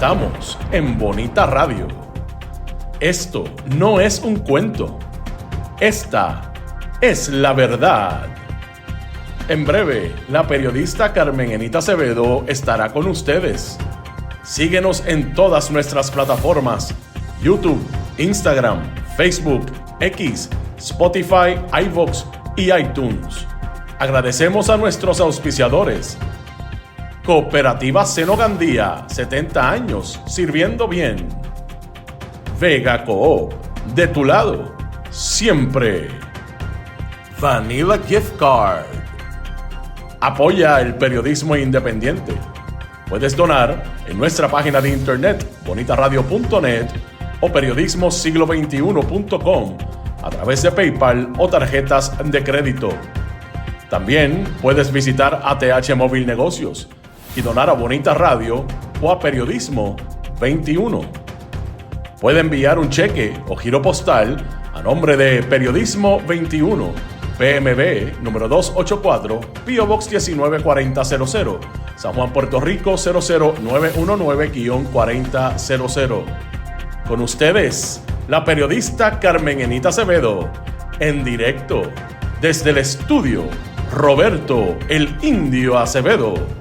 Estamos en Bonita Radio. Esto no es un cuento. Esta es la verdad. En breve, la periodista Carmen Enita Acevedo estará con ustedes. Síguenos en todas nuestras plataformas: YouTube, Instagram, Facebook, X, Spotify, iVoox y iTunes. Agradecemos a nuestros auspiciadores. Cooperativa Seno Gandía, 70 años sirviendo bien. Vega Coop, de tu lado, siempre. Vanilla Gift Card. Apoya el periodismo independiente. Puedes donar en nuestra página de internet bonitaradio.net o periodismosiglo21.com a través de PayPal o tarjetas de crédito. También puedes visitar ATH Móvil Negocios y donar a Bonita Radio o a Periodismo 21. Puede enviar un cheque o giro postal a nombre de Periodismo 21, PMB número 284, P.O. Box 194000, San Juan, Puerto Rico 00919-4000. Con ustedes, la periodista Carmen Enita Acevedo, en directo desde el estudio Roberto el Indio Acevedo.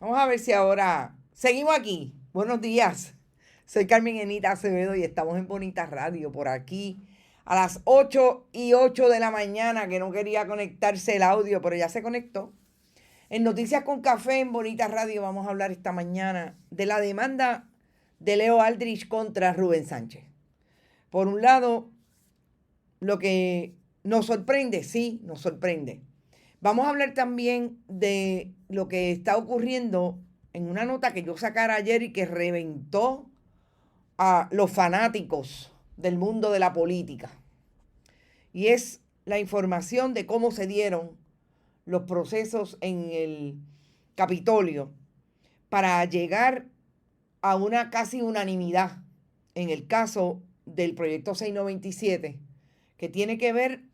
Vamos a ver si ahora seguimos aquí. Buenos días. Soy Carmen Enita Acevedo y estamos en Bonita Radio por aquí a las 8:08 de la mañana, que no quería conectarse el audio, pero ya se conectó. En Noticias con Café en Bonita Radio vamos a hablar esta mañana de la demanda de Leo Aldrich contra Rubén Sánchez. Por un lado, lo que nos sorprende, sí, nos sorprende. Vamos a hablar también de lo que está ocurriendo en una nota que yo sacara ayer y que reventó a los fanáticos del mundo de la política. Y es la información de cómo se dieron los procesos en el Capitolio para llegar a una casi unanimidad en el caso del proyecto 697, que tiene que ver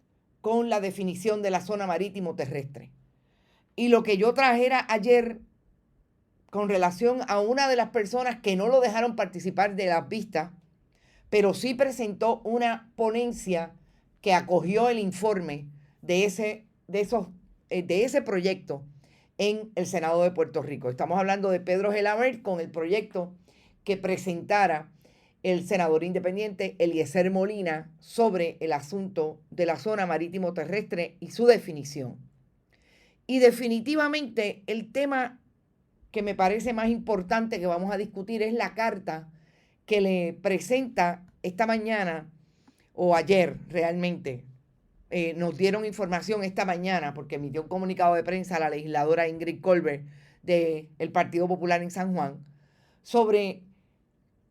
con la definición de la zona marítimo terrestre. Y lo que yo trajera ayer con relación a una de las personas que no lo dejaron participar de las vistas, pero sí presentó una ponencia que acogió el informe de ese proyecto en el Senado de Puerto Rico. Estamos hablando de Pedro Gelabert con el proyecto que presentara el senador independiente Eliezer Molina sobre el asunto de la zona marítimo terrestre y su definición. Y definitivamente el tema que me parece más importante que vamos a discutir es la carta que le presenta esta mañana o ayer realmente. Nos dieron información esta mañana porque emitió un comunicado de prensa a la legisladora Ingrid Colbert del Partido Popular en San Juan sobre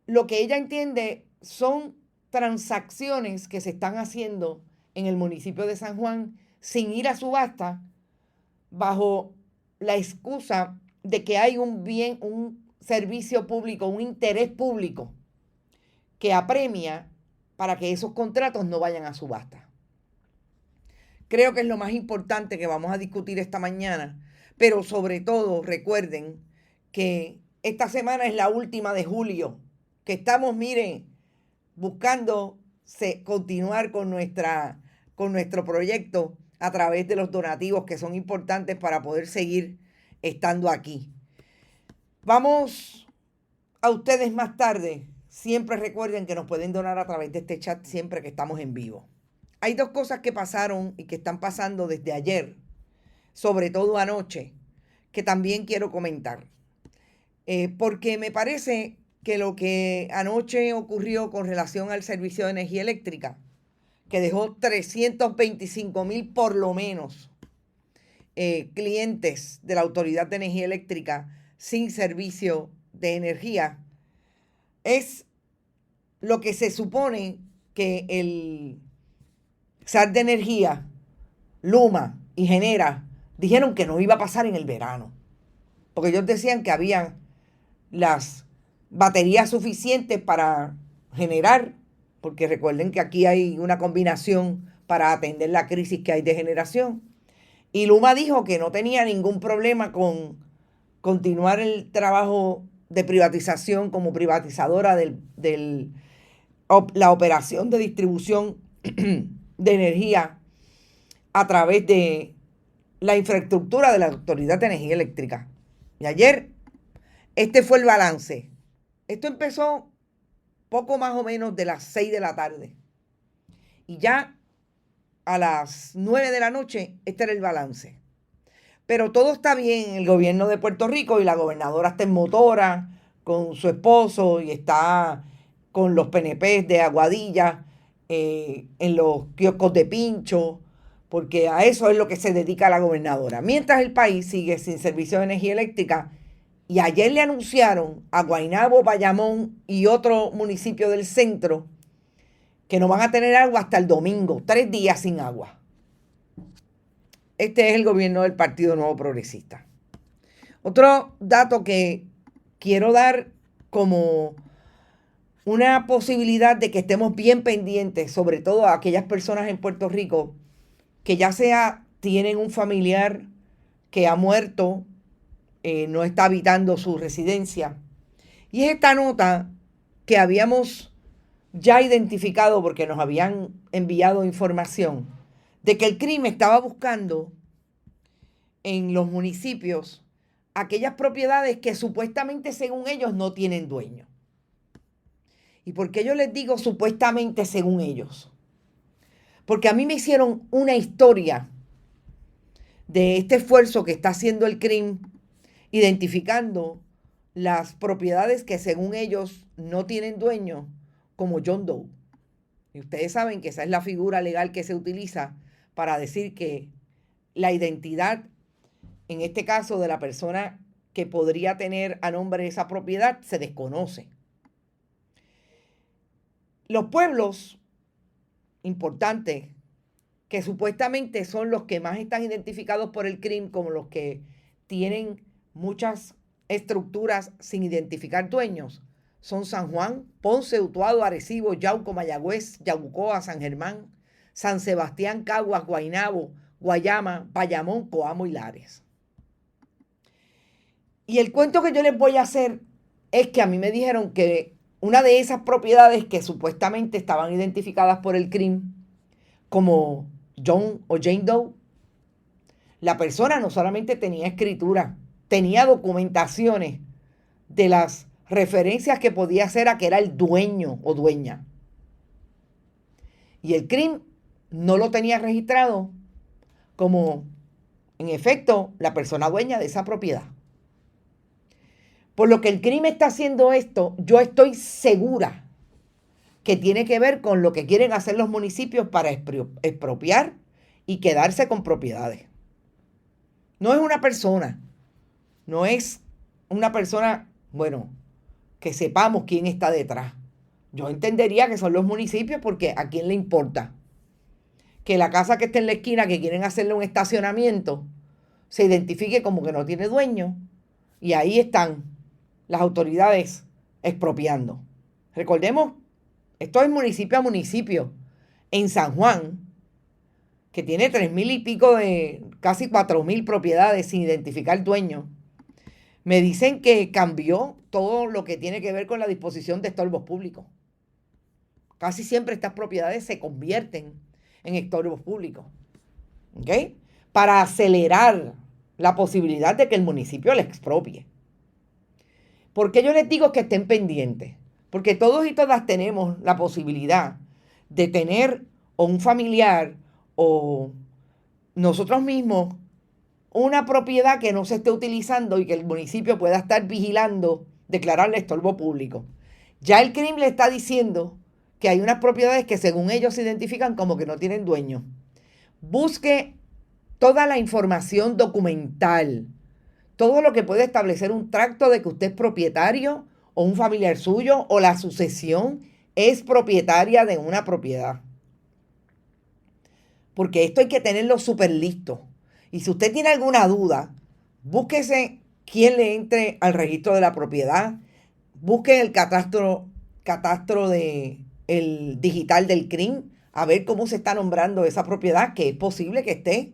lo que ella entiende son transacciones que se están haciendo en el municipio de San Juan sin ir a subasta, bajo la excusa de que hay un bien, un servicio público, un interés público que apremia para que esos contratos no vayan a subasta. Creo que es lo más importante que vamos a discutir esta mañana, pero sobre todo recuerden que esta semana es la última de julio, que estamos, miren, buscando continuar con nuestro proyecto a través de los donativos que son importantes para poder seguir estando aquí. Vamos a ustedes más tarde. Siempre recuerden que nos pueden donar a través de este chat siempre que estamos en vivo. Hay dos cosas que pasaron y que están pasando desde ayer, sobre todo anoche, que también quiero comentar. Porque me parece que lo que anoche ocurrió con relación al servicio de energía eléctrica, que dejó 325,000 por lo menos clientes de la Autoridad de Energía Eléctrica sin servicio de energía, es lo que se supone que el SAR de Energía, Luma y Genera dijeron que no iba a pasar en el verano, porque ellos decían que habían las baterías suficientes para generar, porque recuerden que aquí hay una combinación para atender la crisis que hay de generación. Y Luma dijo que no tenía ningún problema con continuar el trabajo de privatización como privatizadora de la operación de distribución de energía a través de la infraestructura de la Autoridad de Energía Eléctrica. Y ayer, este fue el balance. Esto empezó poco más o menos de las 6 de la tarde. Y ya a las 9 de la noche, este era el balance. Pero todo está bien en el gobierno de Puerto Rico y la gobernadora está en motora con su esposo y está con los PNP de Aguadilla en los kioscos de pincho, porque a eso es lo que se dedica la gobernadora. Mientras el país sigue sin servicio de energía eléctrica, y ayer le anunciaron a Guaynabo, Bayamón y otro municipio del centro que no van a tener agua hasta el domingo, 3 días sin agua. Este es el gobierno del Partido Nuevo Progresista. Otro dato que quiero dar como una posibilidad de que estemos bien pendientes, sobre todo a aquellas personas en Puerto Rico que ya sea tienen un familiar que ha muerto, no está habitando su residencia. Y es esta nota que habíamos ya identificado porque nos habían enviado información de que el crimen estaba buscando en los municipios aquellas propiedades que supuestamente, según ellos, no tienen dueño. ¿Y por qué yo les digo supuestamente según ellos? Porque a mí me hicieron una historia de este esfuerzo que está haciendo el crimen identificando las propiedades que según ellos no tienen dueño como John Doe. Y ustedes saben que esa es la figura legal que se utiliza para decir que la identidad, en este caso de la persona que podría tener a nombre esa propiedad, se desconoce. Los pueblos importantes, que supuestamente son los que más están identificados por el crimen como los que tienen muchas estructuras sin identificar dueños, son San Juan, Ponce, Utuado, Arecibo, Yauco, Mayagüez, Yabucoa, San Germán, San Sebastián, Caguas, Guaynabo, Guayama, Bayamón, Coamo y Lares. Y el cuento que yo les voy a hacer es que a mí me dijeron que una de esas propiedades que supuestamente estaban identificadas por el crimen como John o Jane Doe, la persona no solamente tenía escritura, tenía documentaciones de las referencias que podía hacer a que era el dueño o dueña. Y el crimen no lo tenía registrado como, en efecto, la persona dueña de esa propiedad. Por lo que el crimen está haciendo esto, yo estoy segura que tiene que ver con lo que quieren hacer los municipios para expropiar y quedarse con propiedades. No es una persona, bueno, que sepamos quién está detrás. Yo entendería que son los municipios porque ¿a quién le importa? Que la casa que está en la esquina, que quieren hacerle un estacionamiento, se identifique como que no tiene dueño y ahí están las autoridades expropiando. Recordemos esto es municipio a municipio, en San Juan, que tiene 3,000 y pico de casi 4,000 propiedades sin identificar dueño, me dicen que cambió todo lo que tiene que ver con la disposición de estorbos públicos. Casi siempre estas propiedades se convierten en estorbos públicos. ¿Ok? Para acelerar la posibilidad de que el municipio le expropie. ¿Por qué yo les digo que estén pendientes? Porque todos y todas tenemos la posibilidad de tener o un familiar o nosotros mismos una propiedad que no se esté utilizando y que el municipio pueda estar vigilando, declararle estorbo público. Ya el crimen le está diciendo que hay unas propiedades que según ellos se identifican como que no tienen dueño. Busque toda la información documental, todo lo que puede establecer un tracto de que usted es propietario o un familiar suyo o la sucesión es propietaria de una propiedad. Porque esto hay que tenerlo súper listo. Y si usted tiene alguna duda, búsquese quién le entre al registro de la propiedad, busque el catastro el digital del CRIM, a ver cómo se está nombrando esa propiedad, que es posible que esté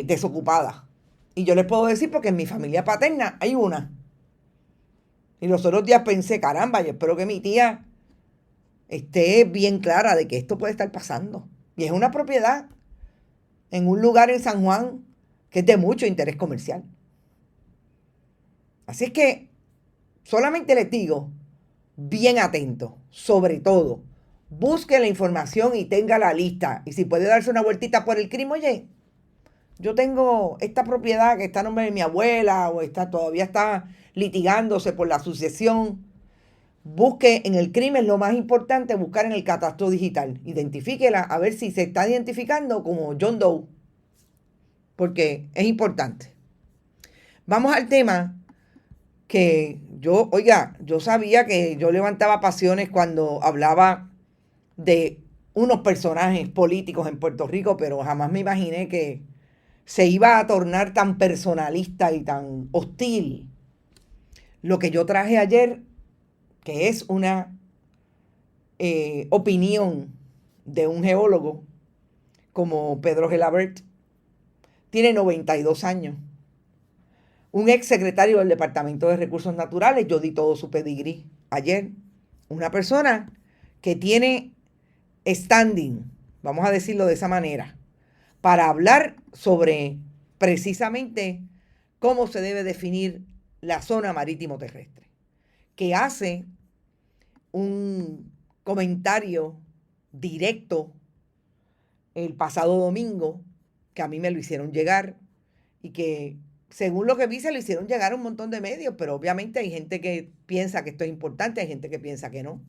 desocupada. Y yo les puedo decir porque en mi familia paterna hay una. Y los otros días pensé, caramba, yo espero que mi tía esté bien clara de que esto puede estar pasando. Y es una propiedad en un lugar en San Juan que es de mucho interés comercial. Así es que solamente les digo, bien atento, sobre todo, busque la información y tenga la lista. Y si puede darse una vueltita por el crimen, oye, yo tengo esta propiedad que está a nombre de mi abuela o todavía está litigándose por la sucesión. Busque en el crimen, lo más importante, buscar en el catastro digital. Identifíquela a ver si se está identificando como John Doe, porque es importante. Vamos al tema que yo sabía que yo levantaba pasiones cuando hablaba de unos personajes políticos en Puerto Rico, pero jamás me imaginé que se iba a tornar tan personalista y tan hostil lo que yo traje ayer, que es una opinión de un geólogo como Pedro Gelabert. Tiene 92 años. Un ex secretario del Departamento de Recursos Naturales, yo di todo su pedigrí ayer. Una persona que tiene standing, vamos a decirlo de esa manera, para hablar sobre precisamente cómo se debe definir la zona marítimo terrestre, que hace un comentario directo el pasado domingo, que a mí me lo hicieron llegar y que según lo que vi se lo hicieron llegar a un montón de medios, pero obviamente hay gente que piensa que esto es importante, hay gente que piensa que no.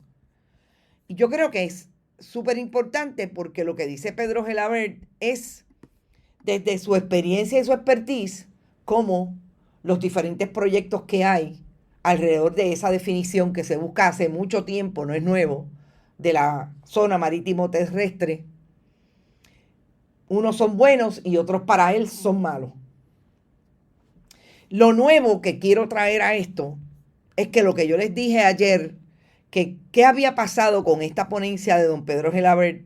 Y yo creo que es súper importante porque lo que dice Pedro Gelabert es desde su experiencia y su expertise, cómo los diferentes proyectos que hay alrededor de esa definición que se busca hace mucho tiempo, no es nuevo, de la zona marítimo terrestre, unos son buenos y otros para él son malos. Lo nuevo que quiero traer a esto es que lo que yo les dije ayer, que qué había pasado con esta ponencia de don Pedro Gelabert,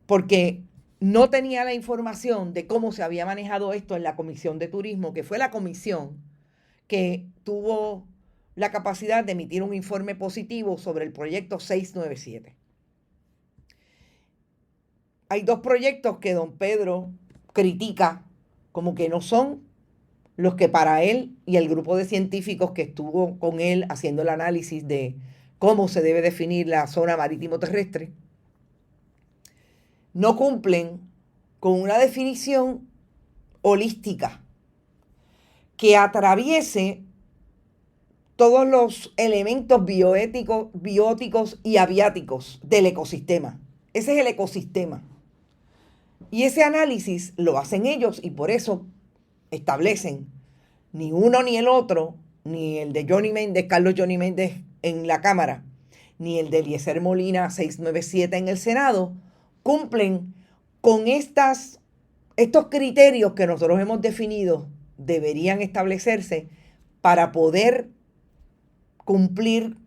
porque no tenía la información de cómo se había manejado esto en la Comisión de Turismo, que fue la comisión que tuvo la capacidad de emitir un informe positivo sobre el proyecto 697. Hay dos proyectos que don Pedro critica como que no son los que para él y el grupo de científicos que estuvo con él haciendo el análisis de cómo se debe definir la zona marítimo terrestre, no cumplen con una definición holística que atraviese todos los elementos bióticos y abiáticos del ecosistema. Ese es el ecosistema. Y ese análisis lo hacen ellos y por eso establecen ni uno ni el otro, ni el de Johnny Méndez, Carlos Johnny Méndez en la Cámara, ni el de Eliezer Molina 697 en el Senado, cumplen con estos criterios que nosotros hemos definido, deberían establecerse para poder cumplir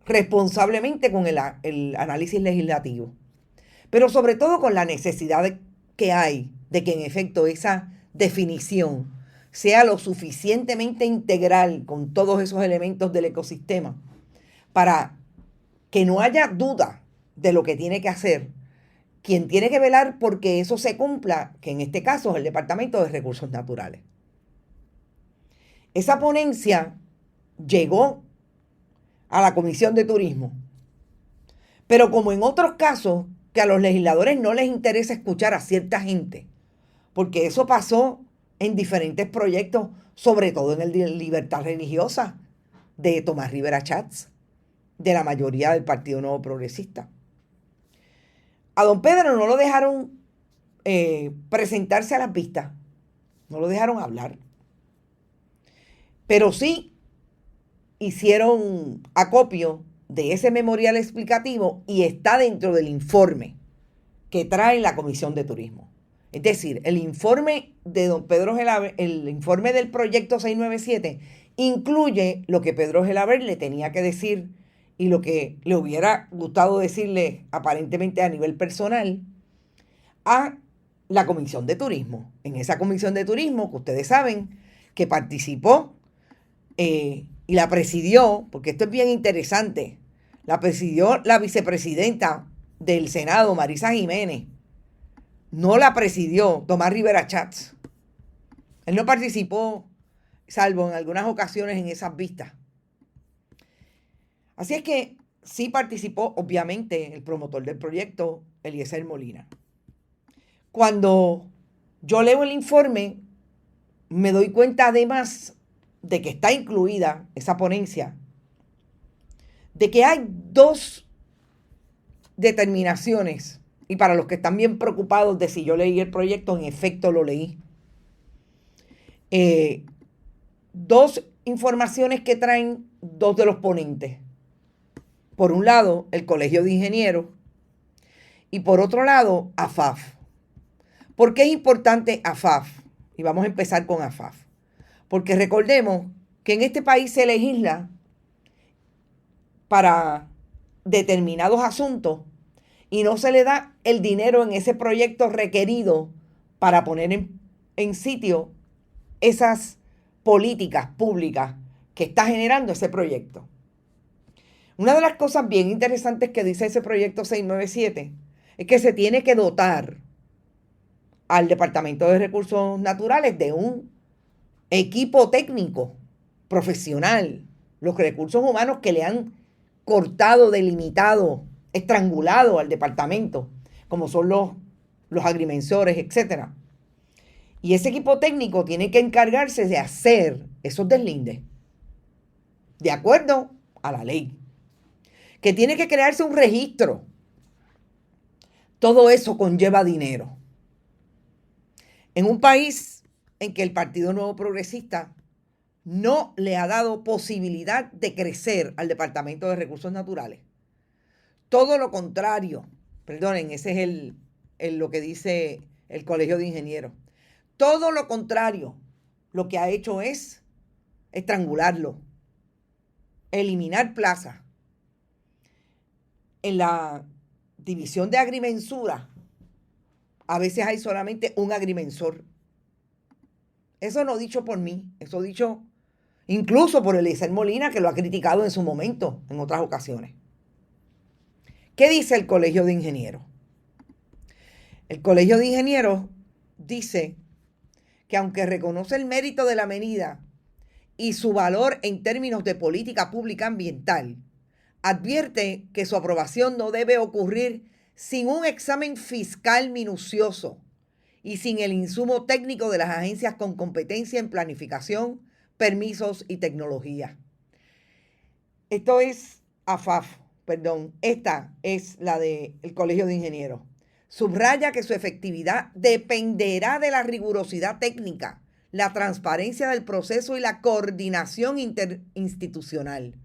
responsablemente con el análisis legislativo, pero sobre todo con la necesidad que hay de que en efecto esa definición sea lo suficientemente integral con todos esos elementos del ecosistema para que no haya duda de lo que tiene que hacer quien tiene que velar porque eso se cumpla, que en este caso es el Departamento de Recursos Naturales. Esa ponencia llegó a la Comisión de Turismo, pero como en otros casos que a los legisladores no les interesa escuchar a cierta gente, porque eso pasó en diferentes proyectos, sobre todo en el de libertad religiosa de Tomás Rivera Chats, de la mayoría del Partido Nuevo Progresista. A don Pedro no lo dejaron presentarse a las vistas, no lo dejaron hablar, pero sí hicieron acopio de ese memorial explicativo y está dentro del informe que trae la Comisión de Turismo. Es decir, el informe de don Pedro Gelabert, el informe del proyecto 697, incluye lo que Pedro Gelabert le tenía que decir y lo que le hubiera gustado decirle aparentemente a nivel personal a la Comisión de Turismo. En esa Comisión de Turismo, que ustedes saben que participó y la presidió, porque esto es bien interesante, la presidió la vicepresidenta del Senado, Marisa Jiménez. No la presidió Tomás Rivera Chats. Él no participó, salvo en algunas ocasiones, en esas vistas. Así es que sí participó, obviamente, el promotor del proyecto, Eliezer Molina. Cuando yo leo el informe, me doy cuenta además de que está incluida esa ponencia, de que hay dos determinaciones, y para los que están bien preocupados de si yo leí el proyecto, en efecto lo leí. Dos informaciones que traen dos de los ponentes. Por un lado, el Colegio de Ingenieros y por otro lado, AFAF. ¿Por qué es importante AFAF? Y vamos a empezar con AFAF. Porque recordemos que en este país se legisla para determinados asuntos y no se le da el dinero en ese proyecto requerido para poner en sitio esas políticas públicas que está generando ese proyecto. Una de las cosas bien interesantes que dice ese proyecto 697 es que se tiene que dotar al Departamento de Recursos Naturales de un equipo técnico, profesional, los recursos humanos que le han cortado, delimitado, estrangulado al departamento, como son los agrimensores, etc. Y ese equipo técnico tiene que encargarse de hacer esos deslindes, de acuerdo a la ley, que tiene que crearse un registro. Todo eso conlleva dinero. En un país en que el Partido Nuevo Progresista no le ha dado posibilidad de crecer al Departamento de Recursos Naturales. Todo lo contrario, perdonen, ese es lo que dice el Colegio de Ingenieros. Todo lo contrario, lo que ha hecho es estrangularlo, eliminar plazas. En la división de agrimensura, a veces hay solamente un agrimensor. Eso no dicho por mí, eso dicho incluso por Eliezer Molina, que lo ha criticado en su momento, en otras ocasiones. ¿Qué dice el Colegio de Ingenieros? El Colegio de Ingenieros dice que aunque reconoce el mérito de la medida y su valor en términos de política pública ambiental, advierte que su aprobación no debe ocurrir sin un examen fiscal minucioso y sin el insumo técnico de las agencias con competencia en planificación, permisos y tecnología. Esto es AFAF, esta es la del Colegio de Ingenieros. Subraya que su efectividad dependerá de la rigurosidad técnica, la transparencia del proceso y la coordinación interinstitucional.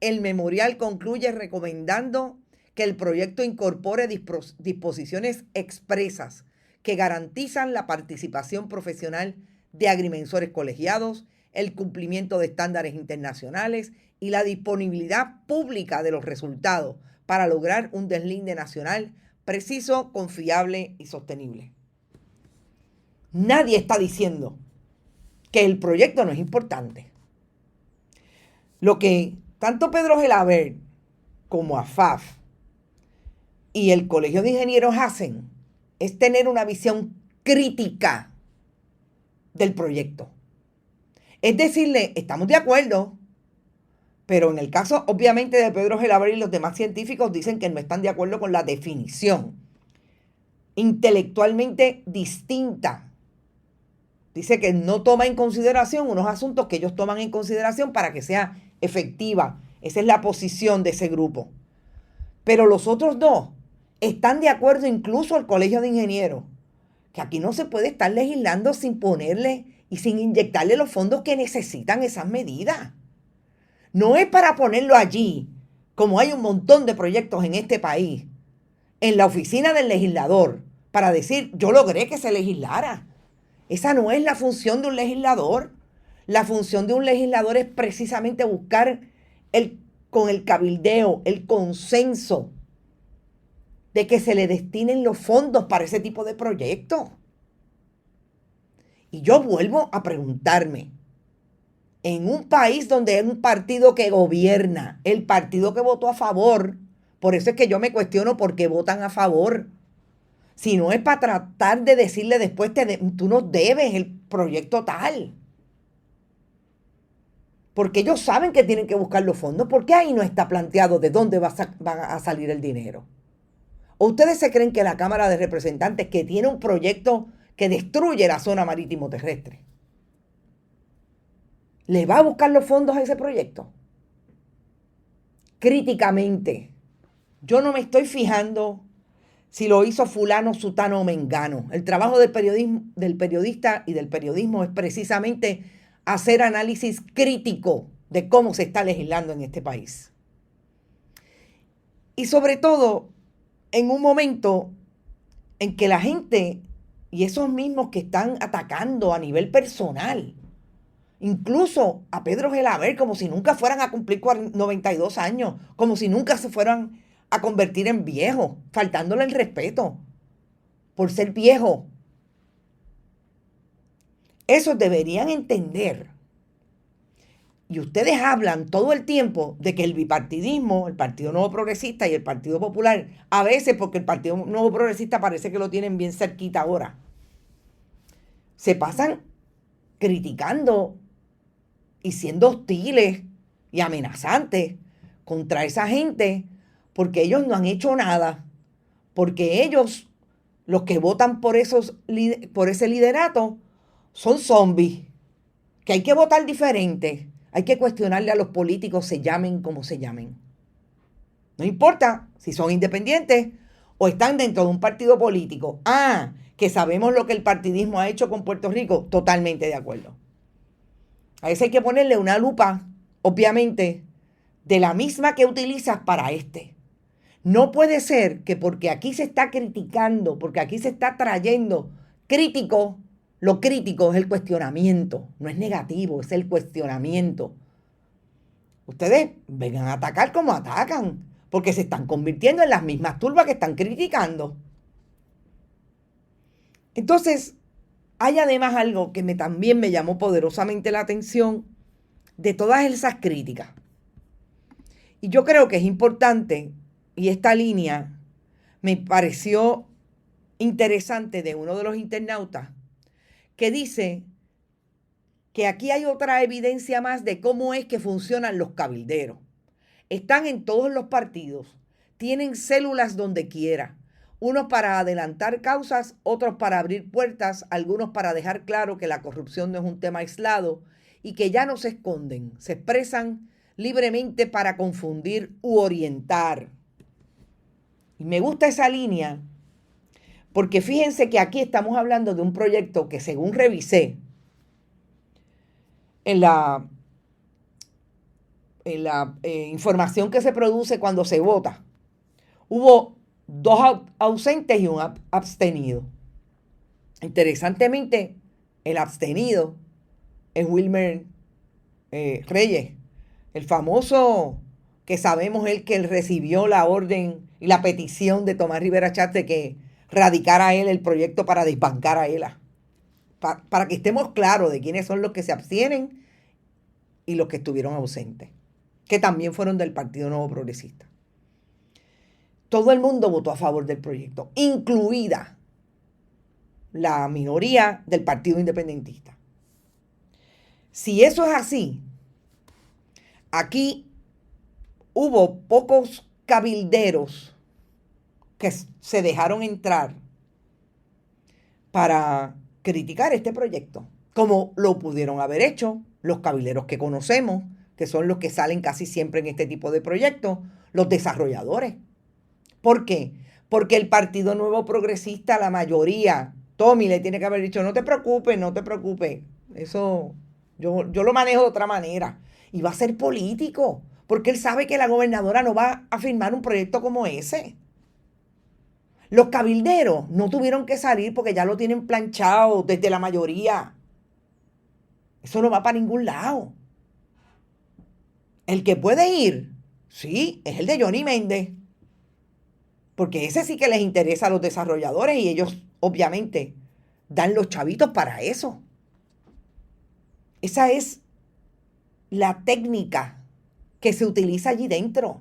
El memorial concluye recomendando que el proyecto incorpore disposiciones expresas que garantizan la participación profesional de agrimensores colegiados el cumplimiento de estándares internacionales y la disponibilidad pública de los resultados para lograr un deslinde nacional preciso, confiable y sostenible. Nadie está diciendo que el proyecto no es importante. Lo que tanto Pedro Gelabert como AFAF y el Colegio de Ingenieros hacen es tener una visión crítica del proyecto. Es decirle, estamos de acuerdo, pero en el caso, obviamente, de Pedro Gelabert y los demás científicos dicen que no están de acuerdo con la definición intelectualmente distinta. Dice que no toma en consideración unos asuntos que ellos toman en consideración para que sea efectiva. Esa es la posición de ese grupo. Pero los otros dos están de acuerdo, incluso el Colegio de Ingenieros, que aquí no se puede estar legislando sin ponerle y sin inyectarle los fondos que necesitan esas medidas. No es para ponerlo allí, como hay un montón de proyectos en este país, en la oficina del legislador, para decir, yo logré que se legislara. Esa no es la función de un legislador. La función de un legislador es precisamente buscar con el cabildeo, el consenso de que se le destinen los fondos para ese tipo de proyectos. Y yo vuelvo a preguntarme, en un país donde hay un partido que gobierna, el partido que votó a favor, por eso es que yo me cuestiono por qué votan a favor. Si no es para tratar de decirle después, tú nos debes el proyecto tal. Porque ellos saben que tienen que buscar los fondos. ¿Por qué ahí no está planteado de dónde va a salir el dinero? ¿O ustedes se creen que la Cámara de Representantes, que tiene un proyecto que destruye la zona marítimo terrestre, le va a buscar los fondos a ese proyecto? Críticamente, yo no me estoy fijando si lo hizo fulano, sutano o mengano. El trabajo del periodista y del periodismo es precisamente hacer análisis crítico de cómo se está legislando en este país. Y sobre todo, en un momento en que la gente y esos mismos que están atacando a nivel personal, incluso a Pedro Gelabert, como si nunca fueran a cumplir 92 años, como si nunca se fueran a convertir en viejos, faltándole el respeto por ser viejo. Eso deberían entender. Y ustedes hablan todo el tiempo de que el bipartidismo, el Partido Nuevo Progresista y el Partido Popular, a veces porque el Partido Nuevo Progresista parece que lo tienen bien cerquita ahora, se pasan criticando y siendo hostiles y amenazantes contra esa gente porque ellos no han hecho nada, porque ellos, los que votan por ese liderato, son zombies, que hay que votar diferente, hay que cuestionarle a los políticos, se llamen como se llamen. No importa si son independientes o están dentro de un partido político. Que sabemos lo que el partidismo ha hecho con Puerto Rico, totalmente de acuerdo. A eso hay que ponerle una lupa, obviamente, de la misma que utilizas para este. No puede ser que porque aquí se está criticando, porque aquí se está trayendo crítico, lo crítico es el cuestionamiento, no es negativo, es el cuestionamiento. Ustedes vengan a atacar como atacan, porque se están convirtiendo en las mismas turbas que están criticando. Entonces, hay además algo que también me llamó poderosamente la atención de todas esas críticas. Y yo creo que es importante, y esta línea me pareció interesante de uno de los internautas, que dice que aquí hay otra evidencia más de cómo es que funcionan los cabilderos. Están en todos los partidos, tienen células donde quiera, unos para adelantar causas, otros para abrir puertas, algunos para dejar claro que la corrupción no es un tema aislado y que ya no se esconden, se expresan libremente para confundir u orientar. Y me gusta esa línea porque fíjense que aquí estamos hablando de un proyecto que, según revisé en la información que se produce cuando se vota, hubo 2 ausentes y un abstenido. Interesantemente, el abstenido es Wilmer Reyes, el famoso que sabemos él que él recibió la orden y la petición de Tomás Rivera Chatz de que radicara él el proyecto para desbancar a ELA. Para que estemos claros de quiénes son los que se abstienen y los que estuvieron ausentes, que también fueron del Partido Nuevo Progresista. Todo el mundo votó a favor del proyecto, incluida la minoría del Partido Independentista. Si eso es así, aquí hubo pocos cabilderos que se dejaron entrar para criticar este proyecto, como lo pudieron haber hecho los cabilderos que conocemos, que son los que salen casi siempre en este tipo de proyectos, los desarrolladores. ¿Por qué? Porque el Partido Nuevo Progresista, la mayoría, Tommy le tiene que haber dicho, no te preocupes, eso yo lo manejo de otra manera. Y va a ser político, porque él sabe que la gobernadora no va a firmar un proyecto como ese. Los cabilderos no tuvieron que salir porque ya lo tienen planchado desde la mayoría. Eso no va para ningún lado. El que puede ir, sí, es el de Johnny Méndez. Porque ese sí que les interesa a los desarrolladores y ellos obviamente dan los chavitos para eso. Esa es la técnica que se utiliza allí dentro.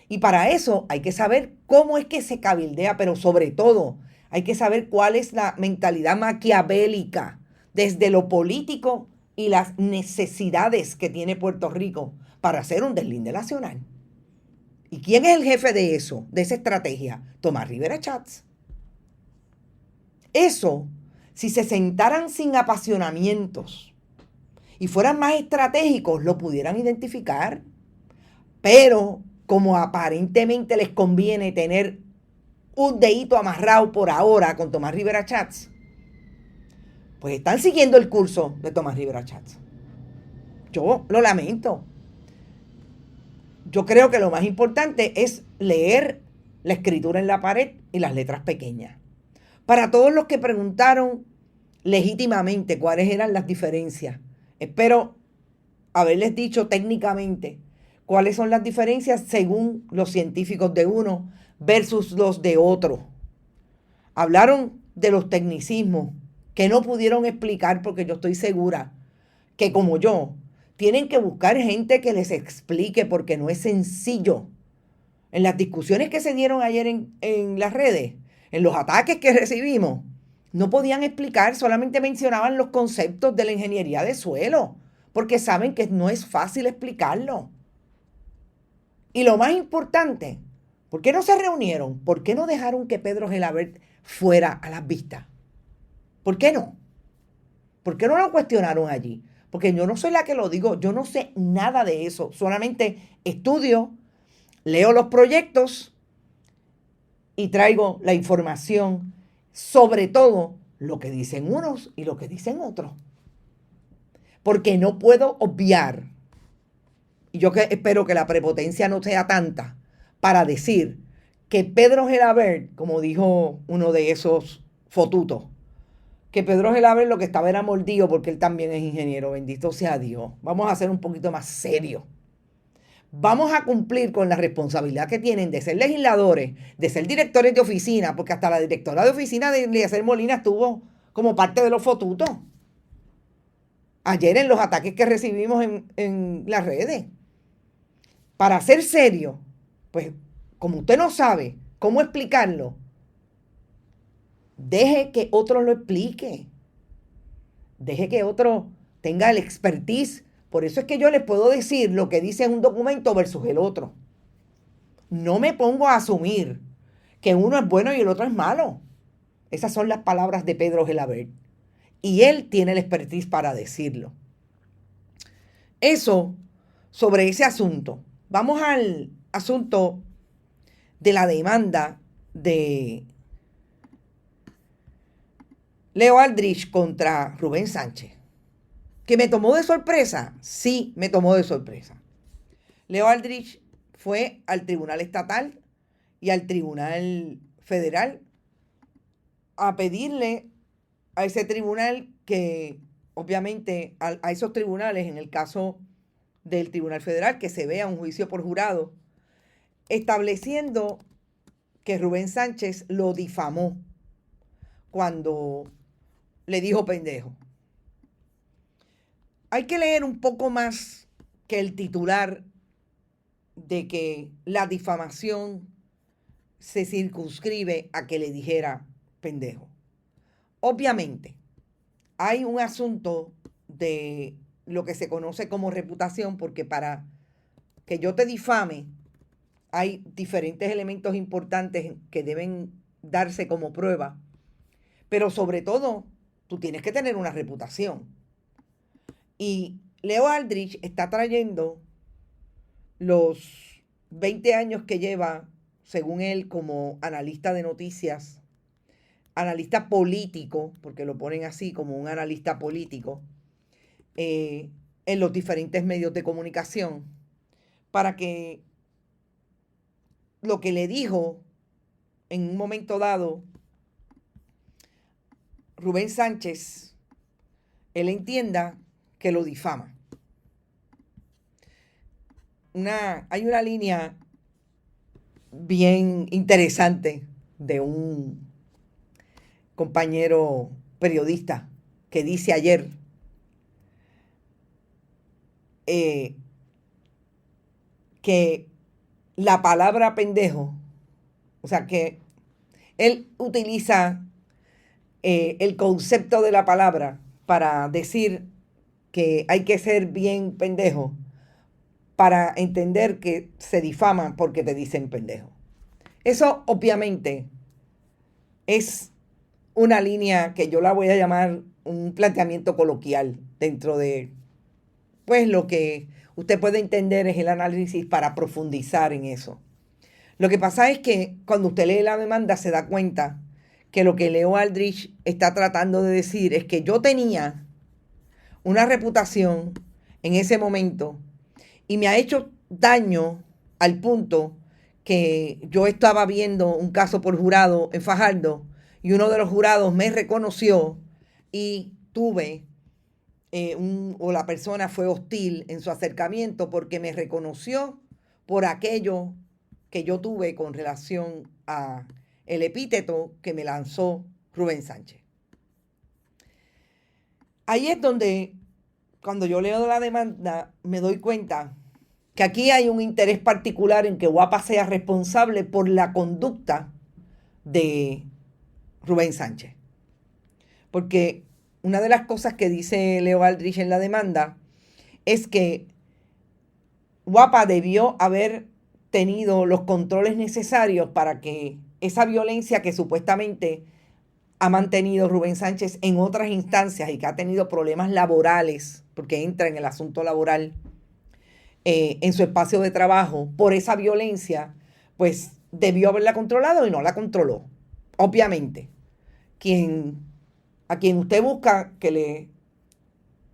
Y para eso hay que saber cómo es que se cabildea, pero sobre todo hay que saber cuál es la mentalidad maquiavélica desde lo político y las necesidades que tiene Puerto Rico para hacer un deslinde nacional. ¿Y quién es el jefe de eso, de esa estrategia? Tomás Rivera Chatz. Eso, si se sentaran sin apasionamientos y fueran más estratégicos, lo pudieran identificar. Pero como aparentemente les conviene tener un dedito amarrado por ahora con Tomás Rivera Chatz, pues están siguiendo el curso de Tomás Rivera Chatz. Yo lo lamento. Yo creo que lo más importante es leer la escritura en la pared y las letras pequeñas. Para todos los que preguntaron legítimamente cuáles eran las diferencias, espero haberles dicho técnicamente cuáles son las diferencias según los científicos de uno versus los de otro. Hablaron de los tecnicismos que no pudieron explicar porque yo estoy segura que como yo, tienen que buscar gente que les explique porque no es sencillo. En las discusiones que se dieron ayer en las redes, en los ataques que recibimos, no podían explicar, solamente mencionaban los conceptos de la ingeniería de suelo, porque saben que no es fácil explicarlo. Y lo más importante, ¿por qué no se reunieron? ¿Por qué no dejaron que Pedro Gelabert fuera a las vistas? ¿Por qué no? ¿Por qué no lo cuestionaron allí? Porque yo no soy la que lo digo, yo no sé nada de eso, solamente estudio, leo los proyectos y traigo la información, sobre todo lo que dicen unos y lo que dicen otros. Porque no puedo obviar, y yo espero que la prepotencia no sea tanta, para decir que Pedro Gelabert, como dijo uno de esos fotutos, que Pedro Gelabert lo que estaba era mordido porque él también es ingeniero, bendito sea Dios. Vamos a ser un poquito más serios. Vamos a cumplir con la responsabilidad que tienen de ser legisladores, de ser directores de oficina, porque hasta la directora de oficina de Eliezer Molina estuvo como parte de los fotutos. Ayer en los ataques que recibimos en las redes. Para ser serio, pues como usted no sabe cómo explicarlo, deje que otro lo explique. Deje que otro tenga el expertise. Por eso es que yo les puedo decir lo que dice un documento versus el otro. No me pongo a asumir que uno es bueno y el otro es malo. Esas son las palabras de Pedro Gelabert. Y él tiene el expertise para decirlo. Eso sobre ese asunto. Vamos al asunto de la demanda de Leo Aldrich contra Rubén Sánchez. ¿Que me tomó de sorpresa? Sí, me tomó de sorpresa. Leo Aldrich fue al Tribunal Estatal y al Tribunal Federal a pedirle a ese tribunal que, obviamente, a esos tribunales, en el caso del Tribunal Federal, que se vea un juicio por jurado, estableciendo que Rubén Sánchez lo difamó cuando le dijo pendejo. Hay que leer un poco más que el titular de que la difamación se circunscribe a que le dijera pendejo. Obviamente, hay un asunto de lo que se conoce como reputación, porque para que yo te difame, hay diferentes elementos importantes que deben darse como prueba, pero sobre todo, tú tienes que tener una reputación. Y Leo Aldrich está trayendo los 20 años que lleva, según él, como analista de noticias, analista político, porque lo ponen así como un analista político, en los diferentes medios de comunicación, para que lo que le dijo en un momento dado Rubén Sánchez, él entienda que lo difama. Hay una línea bien interesante de un compañero periodista que dice ayer que la palabra pendejo, o sea que él utiliza el concepto de la palabra para decir que hay que ser bien pendejo para entender que se difama porque te dicen pendejo. Eso obviamente es una línea que yo la voy a llamar un planteamiento coloquial dentro de, pues, lo que usted puede entender es el análisis para profundizar en eso. Lo que pasa es que cuando usted lee la demanda se da cuenta que lo que Leo Aldrich está tratando de decir es que yo tenía una reputación en ese momento y me ha hecho daño al punto que yo estaba viendo un caso por jurado en Fajardo y uno de los jurados me reconoció y tuve o la persona fue hostil en su acercamiento porque me reconoció por aquello que yo tuve con relación a el epíteto que me lanzó Rubén Sánchez. Ahí es donde, cuando yo leo la demanda, me doy cuenta que aquí hay un interés particular en que Guapa sea responsable por la conducta de Rubén Sánchez. Porque una de las cosas que dice Leo Aldrich en la demanda es que Guapa debió haber tenido los controles necesarios para que esa violencia que supuestamente ha mantenido Rubén Sánchez en otras instancias y que ha tenido problemas laborales, porque entra en el asunto laboral, en su espacio de trabajo, por esa violencia, pues debió haberla controlado y no la controló. Obviamente, a quien usted busca que le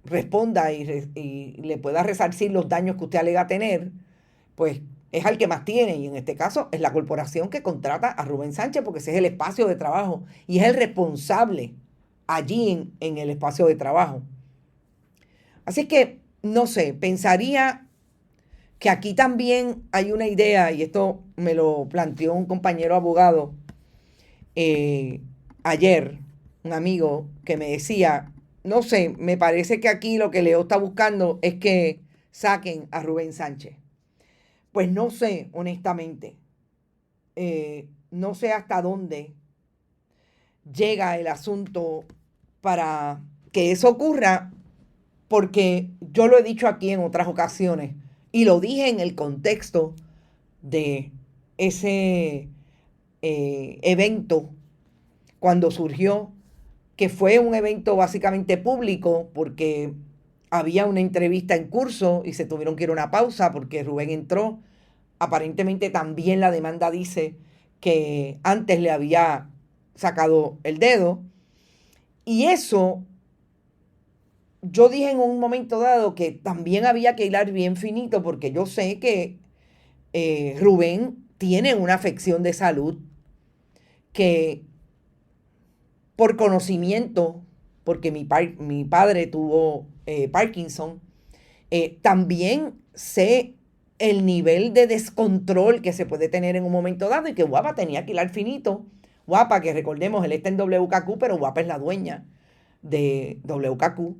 responda y le pueda resarcir los daños que usted alega tener, pues es al que más tiene, y en este caso es la corporación que contrata a Rubén Sánchez, porque ese es el espacio de trabajo y es el responsable allí en el espacio de trabajo. Así que, no sé, pensaría que aquí también hay una idea, y esto me lo planteó un compañero abogado ayer, un amigo que me decía, no sé, me parece que aquí lo que Leo está buscando es que saquen a Rubén Sánchez. Pues no sé, honestamente, no sé hasta dónde llega el asunto para que eso ocurra, porque yo lo he dicho aquí en otras ocasiones y lo dije en el contexto de ese evento cuando surgió, que fue un evento básicamente público porque había una entrevista en curso y se tuvieron que ir a una pausa porque Rubén entró. Aparentemente también la demanda dice que antes le había sacado el dedo. Y eso, yo dije en un momento dado que también había que hilar bien finito porque yo sé que Rubén tiene una afección de salud que por conocimiento, porque mi padre tuvo Parkinson, También sé el nivel de descontrol que se puede tener en un momento dado y que Guapa tenía que hilar finito. Guapa, que recordemos, él está en WKQ, pero Guapa es la dueña de WKQ.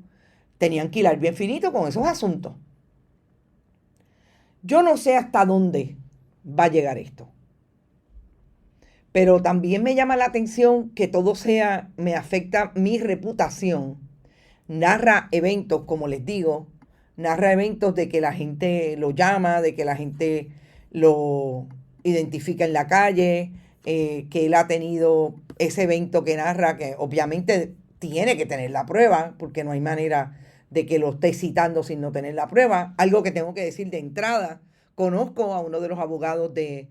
Tenían que hilar bien finito con esos asuntos. Yo no sé hasta dónde va a llegar esto. Pero también me llama la atención que todo me afecta mi reputación. Narra eventos, como les digo, narra eventos de que la gente lo llama, de que la gente lo identifica en la calle, que él ha tenido ese evento que narra, que obviamente tiene que tener la prueba, porque no hay manera de que lo esté citando sin no tener la prueba. Algo que tengo que decir de entrada, conozco a uno de los abogados de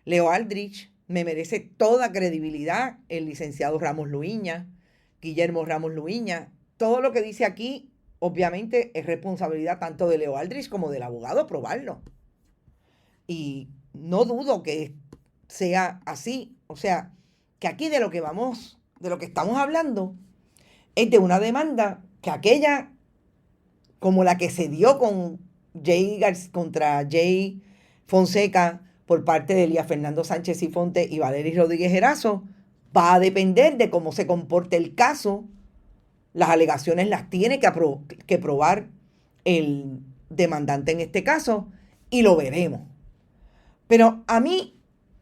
Leo Aldrich, me merece toda credibilidad el licenciado Ramos Luiña, Guillermo Ramos Luiña. Todo lo que dice aquí, obviamente, es responsabilidad tanto de Leo Aldrich como del abogado probarlo. Y no dudo que sea así. O sea, que aquí de lo que estamos hablando, es de una demanda que aquella, como la que se dio contra Jay Fonseca por parte de Elías Fernando Sánchez Sifonte y Valery Rodríguez Erazo, va a depender de cómo se comporte el caso. Las alegaciones las tiene que probar el demandante en este caso y lo veremos. Pero a mí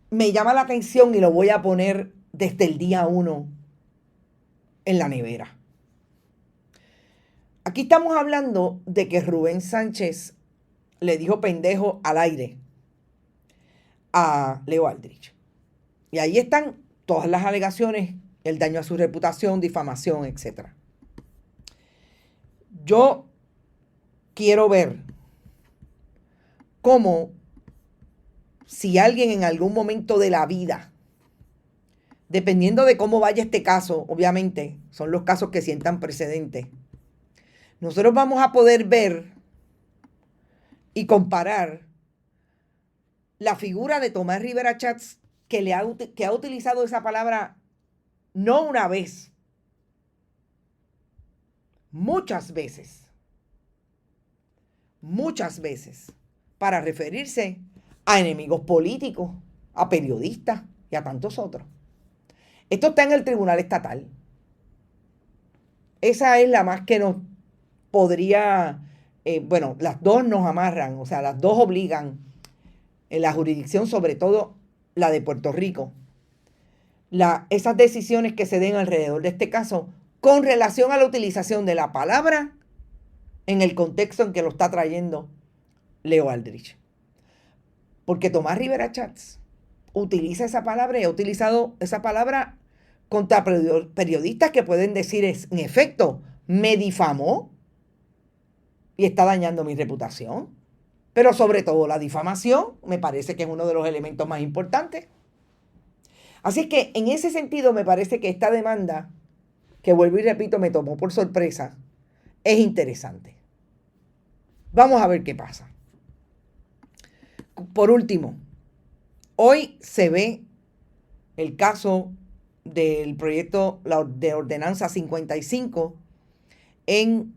me llama la atención y lo voy a poner desde el día 1 en la nevera. Aquí estamos hablando de que Rubén Sánchez le dijo pendejo al aire a Leo Aldrich. Y ahí están todas las alegaciones, el daño a su reputación, difamación, etc. Yo quiero ver cómo, si alguien en algún momento de la vida, dependiendo de cómo vaya este caso, obviamente, son los casos que sientan precedentes, nosotros vamos a poder ver y comparar la figura de Tomás Rivera Chats, que ha utilizado esa palabra no una vez, muchas veces, para referirse a enemigos políticos, a periodistas y a tantos otros. Esto está en el Tribunal Estatal. Esa es la más que nos podría, las dos nos amarran, o sea, las dos obligan en la jurisdicción, sobre todo la de Puerto Rico. Esas decisiones que se den alrededor de este caso con relación a la utilización de la palabra en el contexto en que lo está trayendo Leo Aldrich. Porque Tomás Rivera Chats utiliza esa palabra y ha utilizado esa palabra contra periodistas que pueden decir, en efecto, me difamó y está dañando mi reputación. Pero sobre todo la difamación me parece que es uno de los elementos más importantes. Así que en ese sentido me parece que esta demanda, que vuelvo y repito, me tomó por sorpresa, es interesante. Vamos a ver qué pasa. Por último, hoy se ve el caso del proyecto de Ordenanza 55 en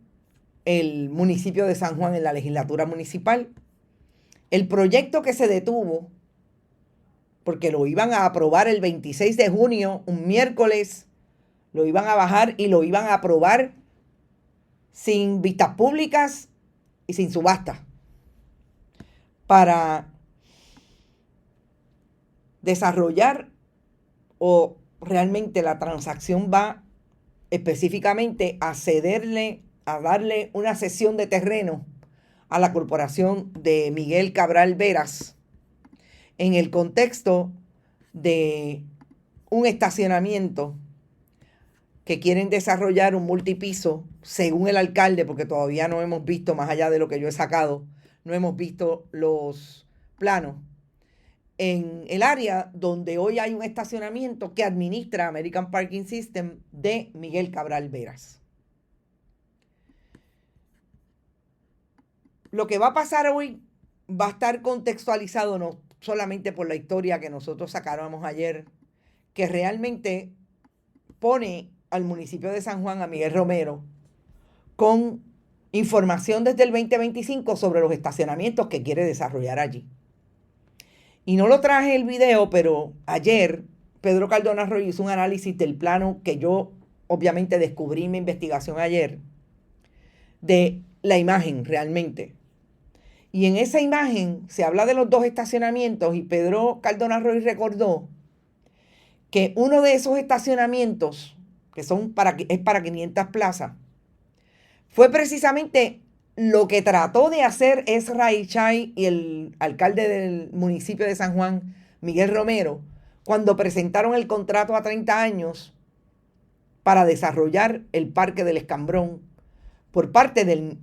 el municipio de San Juan, en la legislatura municipal. El proyecto que se detuvo, porque lo iban a aprobar el 26 de junio, un miércoles, lo iban a bajar y lo iban a aprobar sin vistas públicas y sin subasta, para desarrollar, o realmente la transacción va específicamente a cederle, a darle una cesión de terreno a la corporación de Miguel Cabral Veras en el contexto de un estacionamiento que quieren desarrollar, un multipiso, según el alcalde, porque todavía no hemos visto, más allá de lo que yo he sacado, no hemos visto los planos, en el área donde hoy hay un estacionamiento que administra American Parking System de Miguel Cabral Veras. Lo que va a pasar hoy va a estar contextualizado no solamente por la historia que nosotros sacáramos ayer, que realmente pone al municipio de San Juan, a Miguel Romero, con información desde el 2025 sobre los estacionamientos que quiere desarrollar allí. Y no lo traje el video, pero ayer Pedro Cardona Arroyo hizo un análisis del plano que yo obviamente descubrí en mi investigación ayer, de la imagen realmente. Y en esa imagen se habla de los 2 estacionamientos y Pedro Cardona Arroyo recordó que uno de esos estacionamientos, que es para 500 plazas, fue precisamente lo que trató de hacer Ezra Ichay y el alcalde del municipio de San Juan, Miguel Romero, cuando presentaron el contrato a 30 años para desarrollar el Parque del Escambrón por parte de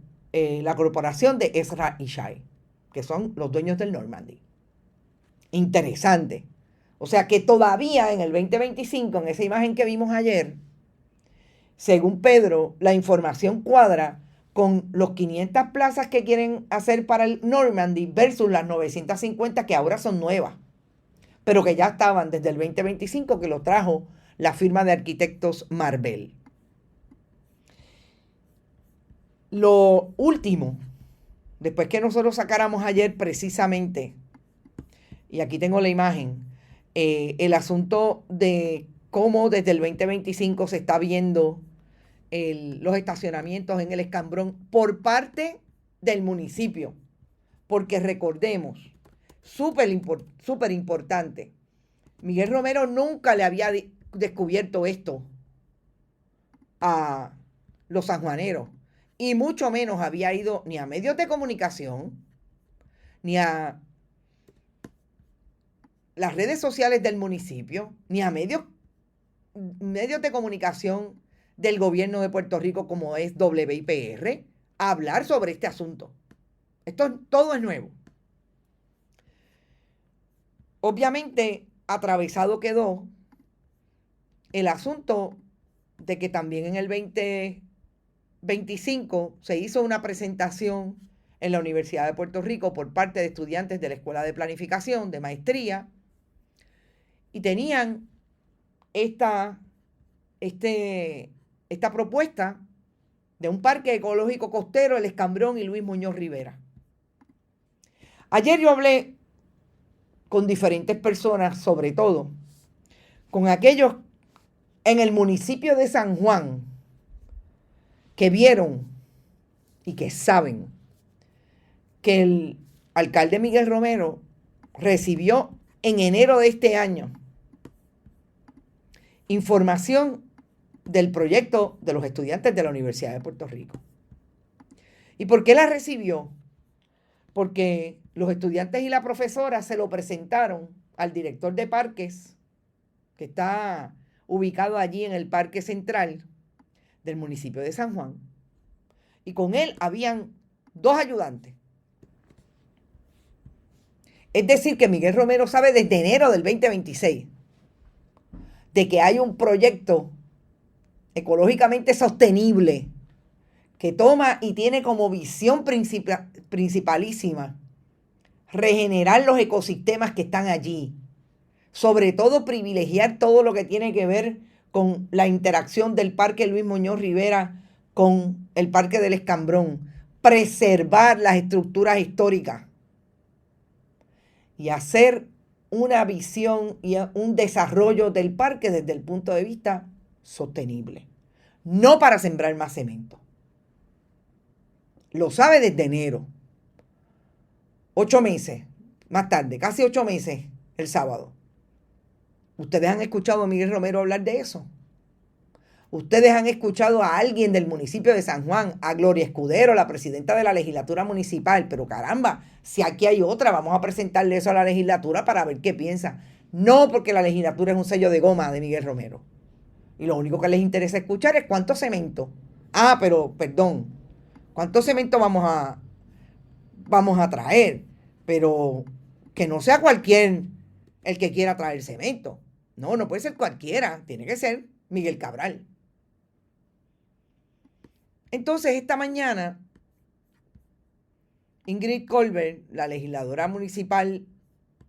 la corporación de Ezra Ichay, que son los dueños del Normandy. Interesante. O sea que todavía en el 2025, en esa imagen que vimos ayer, según Pedro, la información cuadra con los 500 plazas que quieren hacer para el Normandy versus las 950 que ahora son nuevas, pero que ya estaban desde el 2025, que lo trajo la firma de arquitectos Marvel. Lo último, después que nosotros sacáramos ayer precisamente, y aquí tengo la imagen, el asunto de cómo desde el 2025 se está viendo los estacionamientos en el Escambrón por parte del municipio. Porque recordemos, súper importante, Miguel Romero nunca le había descubierto esto a los sanjuaneros. Y mucho menos había ido ni a medios de comunicación, ni a las redes sociales del municipio, ni a medios de comunicación del gobierno de Puerto Rico como es WIPR, a hablar sobre este asunto. Todo es nuevo. Obviamente, atravesado quedó el asunto de que también en el 2025 se hizo una presentación en la Universidad de Puerto Rico por parte de estudiantes de la Escuela de Planificación, de Maestría, y tenían esta propuesta de un parque ecológico costero, el Escambrón y Luis Muñoz Rivera. Ayer yo hablé con diferentes personas, sobre todo con aquellos en el municipio de San Juan que vieron y que saben que el alcalde Miguel Romero recibió en enero de este año información del proyecto de los estudiantes de la Universidad de Puerto Rico. ¿Y por qué la recibió? Porque los estudiantes y la profesora se lo presentaron al director de parques, que está ubicado allí en el Parque Central del municipio de San Juan, y con él habían 2 ayudantes. Es decir, que Miguel Romero sabe desde enero del 2026 de que hay un proyecto ecológicamente sostenible que toma y tiene como visión principalísima regenerar los ecosistemas que están allí, sobre todo privilegiar todo lo que tiene que ver con la interacción del Parque Luis Muñoz Rivera con el Parque del Escambrón, preservar las estructuras históricas y hacer una visión y un desarrollo del parque desde el punto de vista sostenible, no para sembrar más cemento. Lo sabe desde enero. 8 meses más tarde, casi 8 meses el sábado. ¿Ustedes han escuchado a Miguel Romero hablar de eso? ¿Ustedes han escuchado a alguien del municipio de San Juan, a Gloria Escudero, la presidenta de la legislatura municipal? Pero caramba, si aquí hay otra, vamos a presentarle eso a la legislatura para ver qué piensa. No, porque la legislatura es un sello de goma de Miguel Romero. Y lo único que les interesa escuchar es cuánto cemento. Pero, perdón, ¿cuánto cemento vamos a traer? Pero que no sea cualquier el que quiera traer cemento. No puede ser cualquiera, tiene que ser Miguel Cabral. Entonces, esta mañana, Ingrid Colbert, la legisladora municipal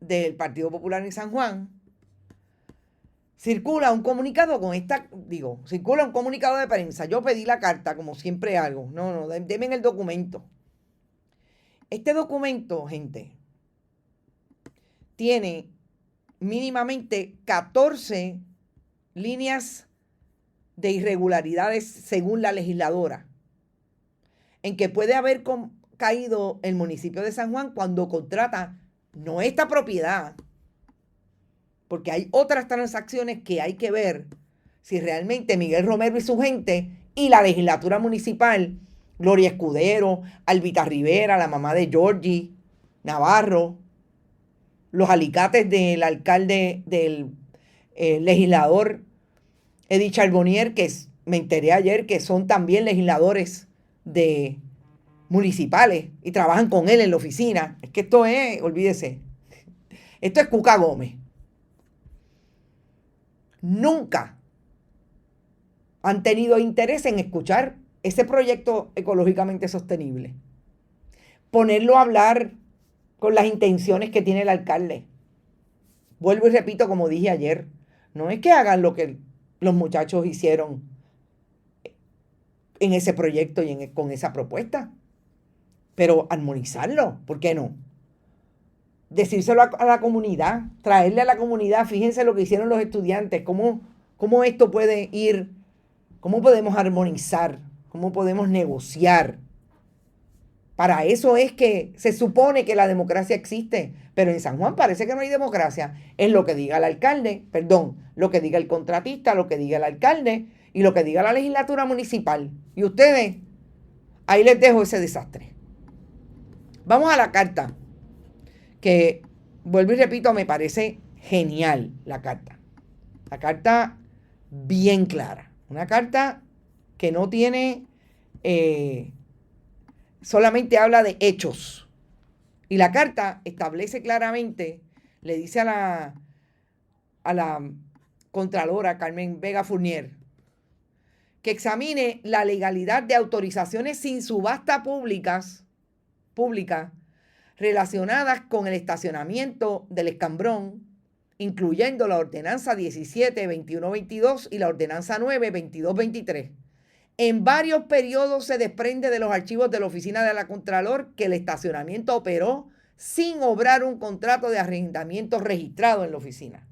del Partido Popular en San Juan, circula un comunicado circula un comunicado de prensa. Yo pedí la carta, como siempre hago. No, denme el documento. Este documento, gente, tiene mínimamente 14 líneas de irregularidades según la legisladora, en que puede haber caído el municipio de San Juan cuando contrata no esta propiedad, porque hay otras transacciones que hay que ver si realmente Miguel Romero y su gente y la legislatura municipal, Gloria Escudero, Albita Rivera, la mamá de Georgie Navarro, los alicates del alcalde, del legislador Eddie Charbonnier, me enteré ayer que son también legisladores municipales y trabajan con él en la oficina. Es que esto es, olvídese, esto es Cuca Gómez. Nunca han tenido interés en escuchar ese proyecto ecológicamente sostenible. Ponerlo a hablar con las intenciones que tiene el alcalde. Vuelvo y repito, como dije ayer, no es que hagan lo que los muchachos hicieron en ese proyecto y con esa propuesta, pero armonizarlo, ¿por qué no? Decírselo a la comunidad, traerle a la comunidad, fíjense lo que hicieron los estudiantes, cómo esto puede ir, cómo podemos armonizar, cómo podemos negociar. Para eso es que se supone que la democracia existe, pero en San Juan parece que no hay democracia. Es lo que diga el alcalde, lo que diga el contratista, lo que diga el alcalde y lo que diga la legislatura municipal. Y ustedes, ahí les dejo ese desastre. Vamos a la carta, que vuelvo y repito, me parece genial la carta. La carta bien clara. Una carta que no tiene... solamente habla de hechos. Y la carta establece claramente, le dice a la Contralora Carmen Vega Fournier que examine la legalidad de autorizaciones sin subasta pública relacionadas con el estacionamiento del Escambrón, incluyendo la ordenanza 17-21-22 y la ordenanza 9-22-23. En varios periodos se desprende de los archivos de la oficina de la Contralor que el estacionamiento operó sin obrar un contrato de arrendamiento registrado en la oficina.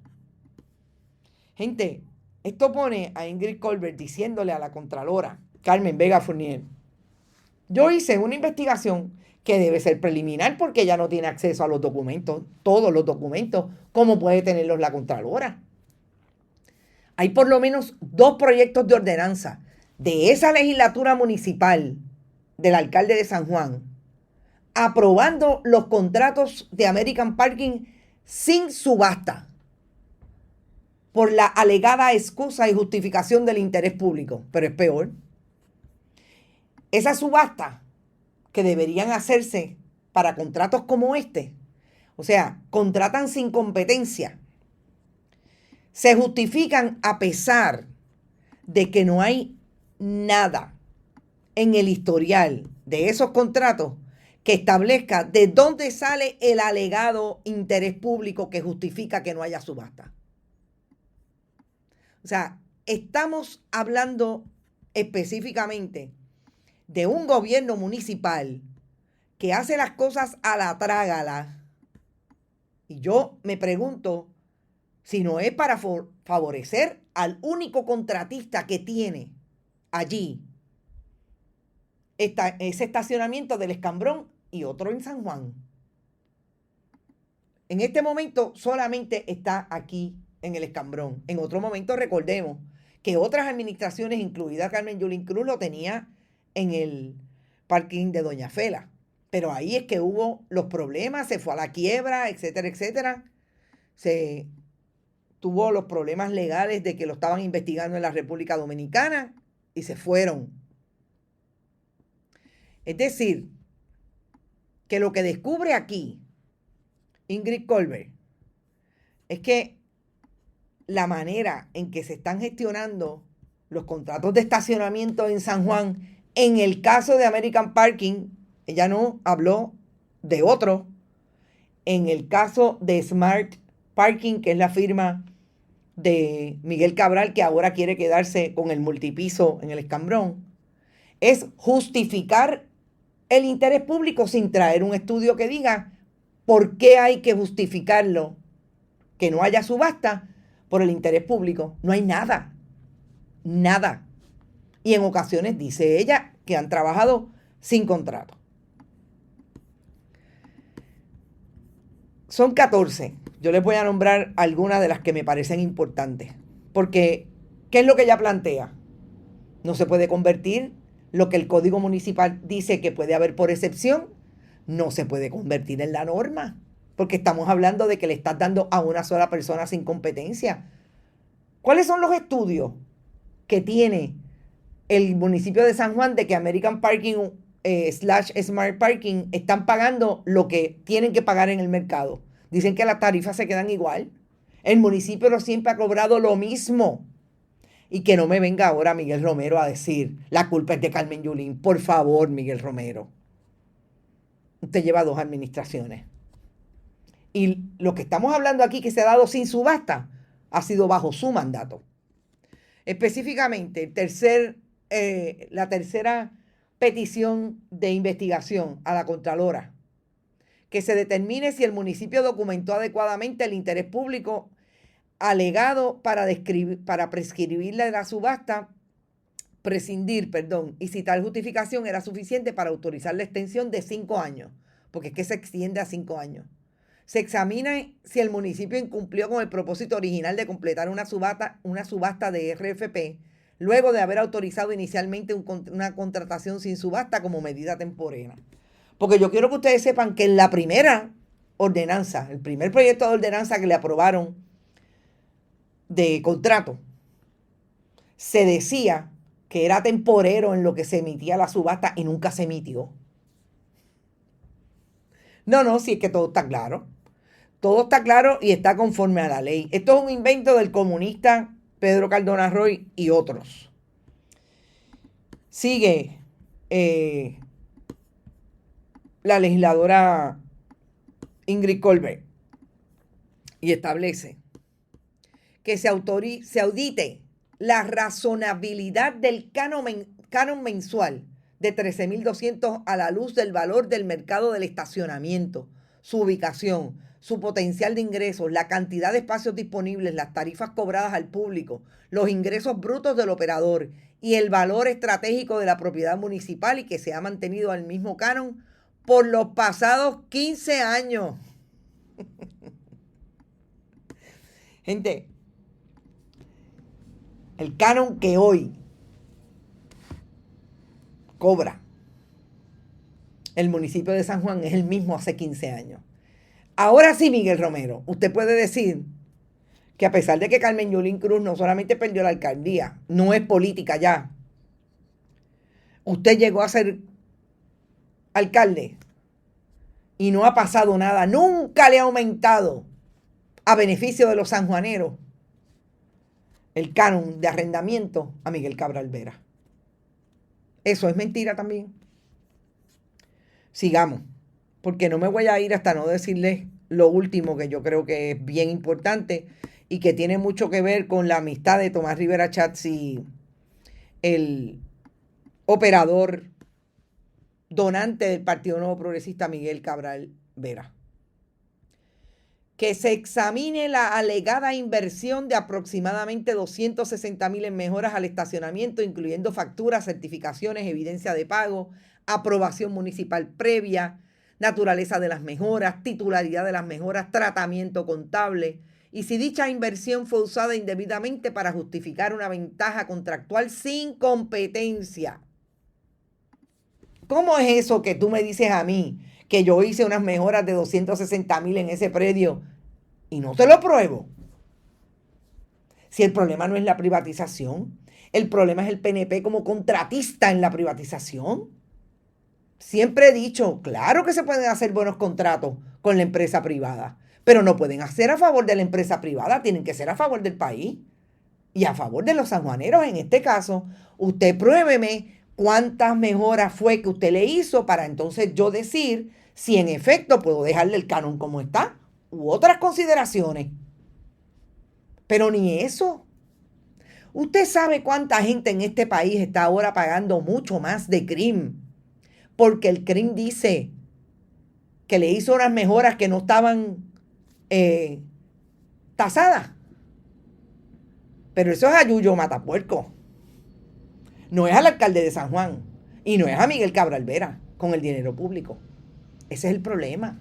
Gente, esto pone a Ingrid Colbert diciéndole a la Contralora Carmen Vega Fournier: yo hice una investigación que debe ser preliminar porque ella no tiene acceso a los documentos, todos los documentos, como puede tenerlos la Contralora. Hay por lo menos 2 proyectos de ordenanza de esa legislatura municipal del alcalde de San Juan, aprobando los contratos de American Parking sin subasta, por la alegada excusa y justificación del interés público. Pero es peor. Esa subasta que deberían hacerse para contratos como este, o sea, contratan sin competencia, se justifican a pesar de que no hay nada en el historial de esos contratos que establezca de dónde sale el alegado interés público que justifica que no haya subasta. O sea, estamos hablando específicamente de un gobierno municipal que hace las cosas a la trágala. Y yo me pregunto si no es para favorecer al único contratista que tiene allí ese estacionamiento del Escambrón y otro en San Juan. En este momento solamente está aquí en el Escambrón. En otro momento recordemos que otras administraciones, incluida Carmen Yulín Cruz, lo tenía en el parking de Doña Fela. Pero ahí es que hubo los problemas, se fue a la quiebra, etcétera, etcétera. Se tuvo los problemas legales de que lo estaban investigando en la República Dominicana y se fueron. Es decir, que lo que descubre aquí Ingrid Colbert es que la manera en que se están gestionando los contratos de estacionamiento en San Juan, en el caso de American Parking, ella no habló de otro, en el caso de Smart Parking, que es la firma de Miguel Cabral, que ahora quiere quedarse con el multipiso en el Escambrón, es justificar el interés público sin traer un estudio que diga por qué hay que justificarlo, que no haya subasta por el interés público. No hay nada, nada. Y en ocasiones dice ella que han trabajado sin contrato. Son 14. Yo les voy a nombrar algunas de las que me parecen importantes. Porque, ¿qué es lo que ella plantea? No se puede convertir lo que el Código Municipal dice que puede haber por excepción, no se puede convertir en la norma. Porque estamos hablando de que le estás dando a una sola persona sin competencia. ¿Cuáles son los estudios que tiene el municipio de San Juan de que American Parking / Smart Parking están pagando lo que tienen que pagar en el mercado? Dicen que las tarifas se quedan igual. El municipio siempre ha cobrado lo mismo. Y que no me venga ahora Miguel Romero a decir la culpa es de Carmen Yulín. Por favor, Miguel Romero. Usted lleva 2 administraciones. Y lo que estamos hablando aquí que se ha dado sin subasta ha sido bajo su mandato. Específicamente, la tercera petición de investigación a la Contralora, que se determine si el municipio documentó adecuadamente el interés público alegado para prescribir la subasta, y si tal justificación era suficiente para autorizar la extensión de 5 años, porque es que se extiende a 5 años. Se examina si el municipio incumplió con el propósito original de completar una subasta de RFP, luego de haber autorizado inicialmente una contratación sin subasta como medida temporera. Porque yo quiero que ustedes sepan que en la primera ordenanza, el primer proyecto de ordenanza que le aprobaron de contrato, se decía que era temporero en lo que se emitía la subasta y nunca se emitió. No, si es que todo está claro. Todo está claro y está conforme a la ley. Esto es un invento del comunista Pedro Cardona Roy y otros. Sigue la legisladora Ingrid Colbert y establece que se audite la razonabilidad del canon mensual de $13,200 a la luz del valor del mercado del estacionamiento, su ubicación, su potencial de ingresos, la cantidad de espacios disponibles, las tarifas cobradas al público, los ingresos brutos del operador y el valor estratégico de la propiedad municipal, y que se ha mantenido al mismo canon por los pasados 15 años. Gente, el canon que hoy cobra el municipio de San Juan es el mismo hace 15 años. Ahora sí, Miguel Romero, usted puede decir que a pesar de que Carmen Yulín Cruz no solamente perdió la alcaldía, no es política ya, usted llegó a ser alcalde y no ha pasado nada, nunca le ha aumentado a beneficio de los sanjuaneros el canon de arrendamiento a Miguel Cabral Vera. Eso es mentira también. Sigamos, porque no me voy a ir hasta no decirles lo último que yo creo que es bien importante y que tiene mucho que ver con la amistad de Tomás Rivera Schatz y el operador donante del Partido Nuevo Progresista Miguel Cabral Vera. Que se examine la alegada inversión de aproximadamente $260,000 en mejoras al estacionamiento, incluyendo facturas, certificaciones, evidencia de pago, aprobación municipal previa, naturaleza de las mejoras, titularidad de las mejoras, tratamiento contable, y si dicha inversión fue usada indebidamente para justificar una ventaja contractual sin competencia. ¿Cómo es eso que tú me dices a mí que yo hice unas mejoras de $260,000 en ese predio y no te lo pruebo? Si el problema no es la privatización, el problema es el PNP como contratista en la privatización. Siempre he dicho, claro que se pueden hacer buenos contratos con la empresa privada, pero no pueden hacer a favor de la empresa privada, tienen que ser a favor del país y a favor de los sanjuaneros. En este caso, usted pruébeme cuántas mejoras fue que usted le hizo para entonces yo decir si en efecto puedo dejarle el canon como está u otras consideraciones. Pero ni eso. Usted sabe cuánta gente en este país está ahora pagando mucho más de CRIM, porque el CRIM dice que le hizo unas mejoras que no estaban tasadas. Pero eso es a Yuyo Matapuerco. No es al alcalde de San Juan y no es a Miguel Cabral Vera con el dinero público. Ese es el problema.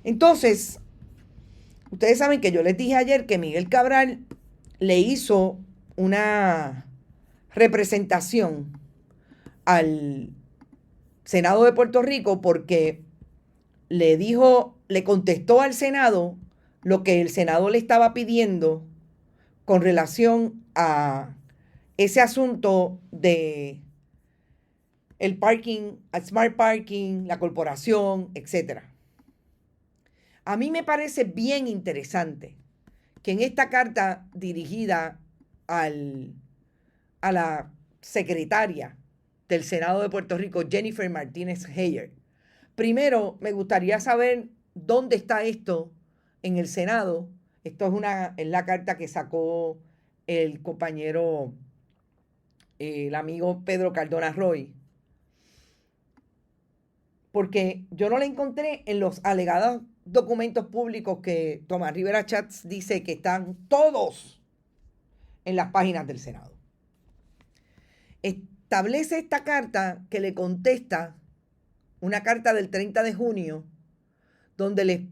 Entonces, ustedes saben que yo les dije ayer que Miguel Cabral le hizo una representación al Senado de Puerto Rico porque le contestó al Senado lo que el Senado le estaba pidiendo con relación a ese asunto de el parking, el smart parking, la corporación, etc. A mí me parece bien interesante que en esta carta dirigida a la secretaria del Senado de Puerto Rico, Jennifer Martínez Heyer, primero me gustaría saber dónde está esto en el Senado. Esto es la carta que sacó el compañero, el amigo Pedro Cardona Roy, porque yo no la encontré en los alegados documentos públicos que Tomás Rivera Chats dice que están todos en las páginas del Senado. Establece esta carta que le contesta una carta del 30 de junio donde le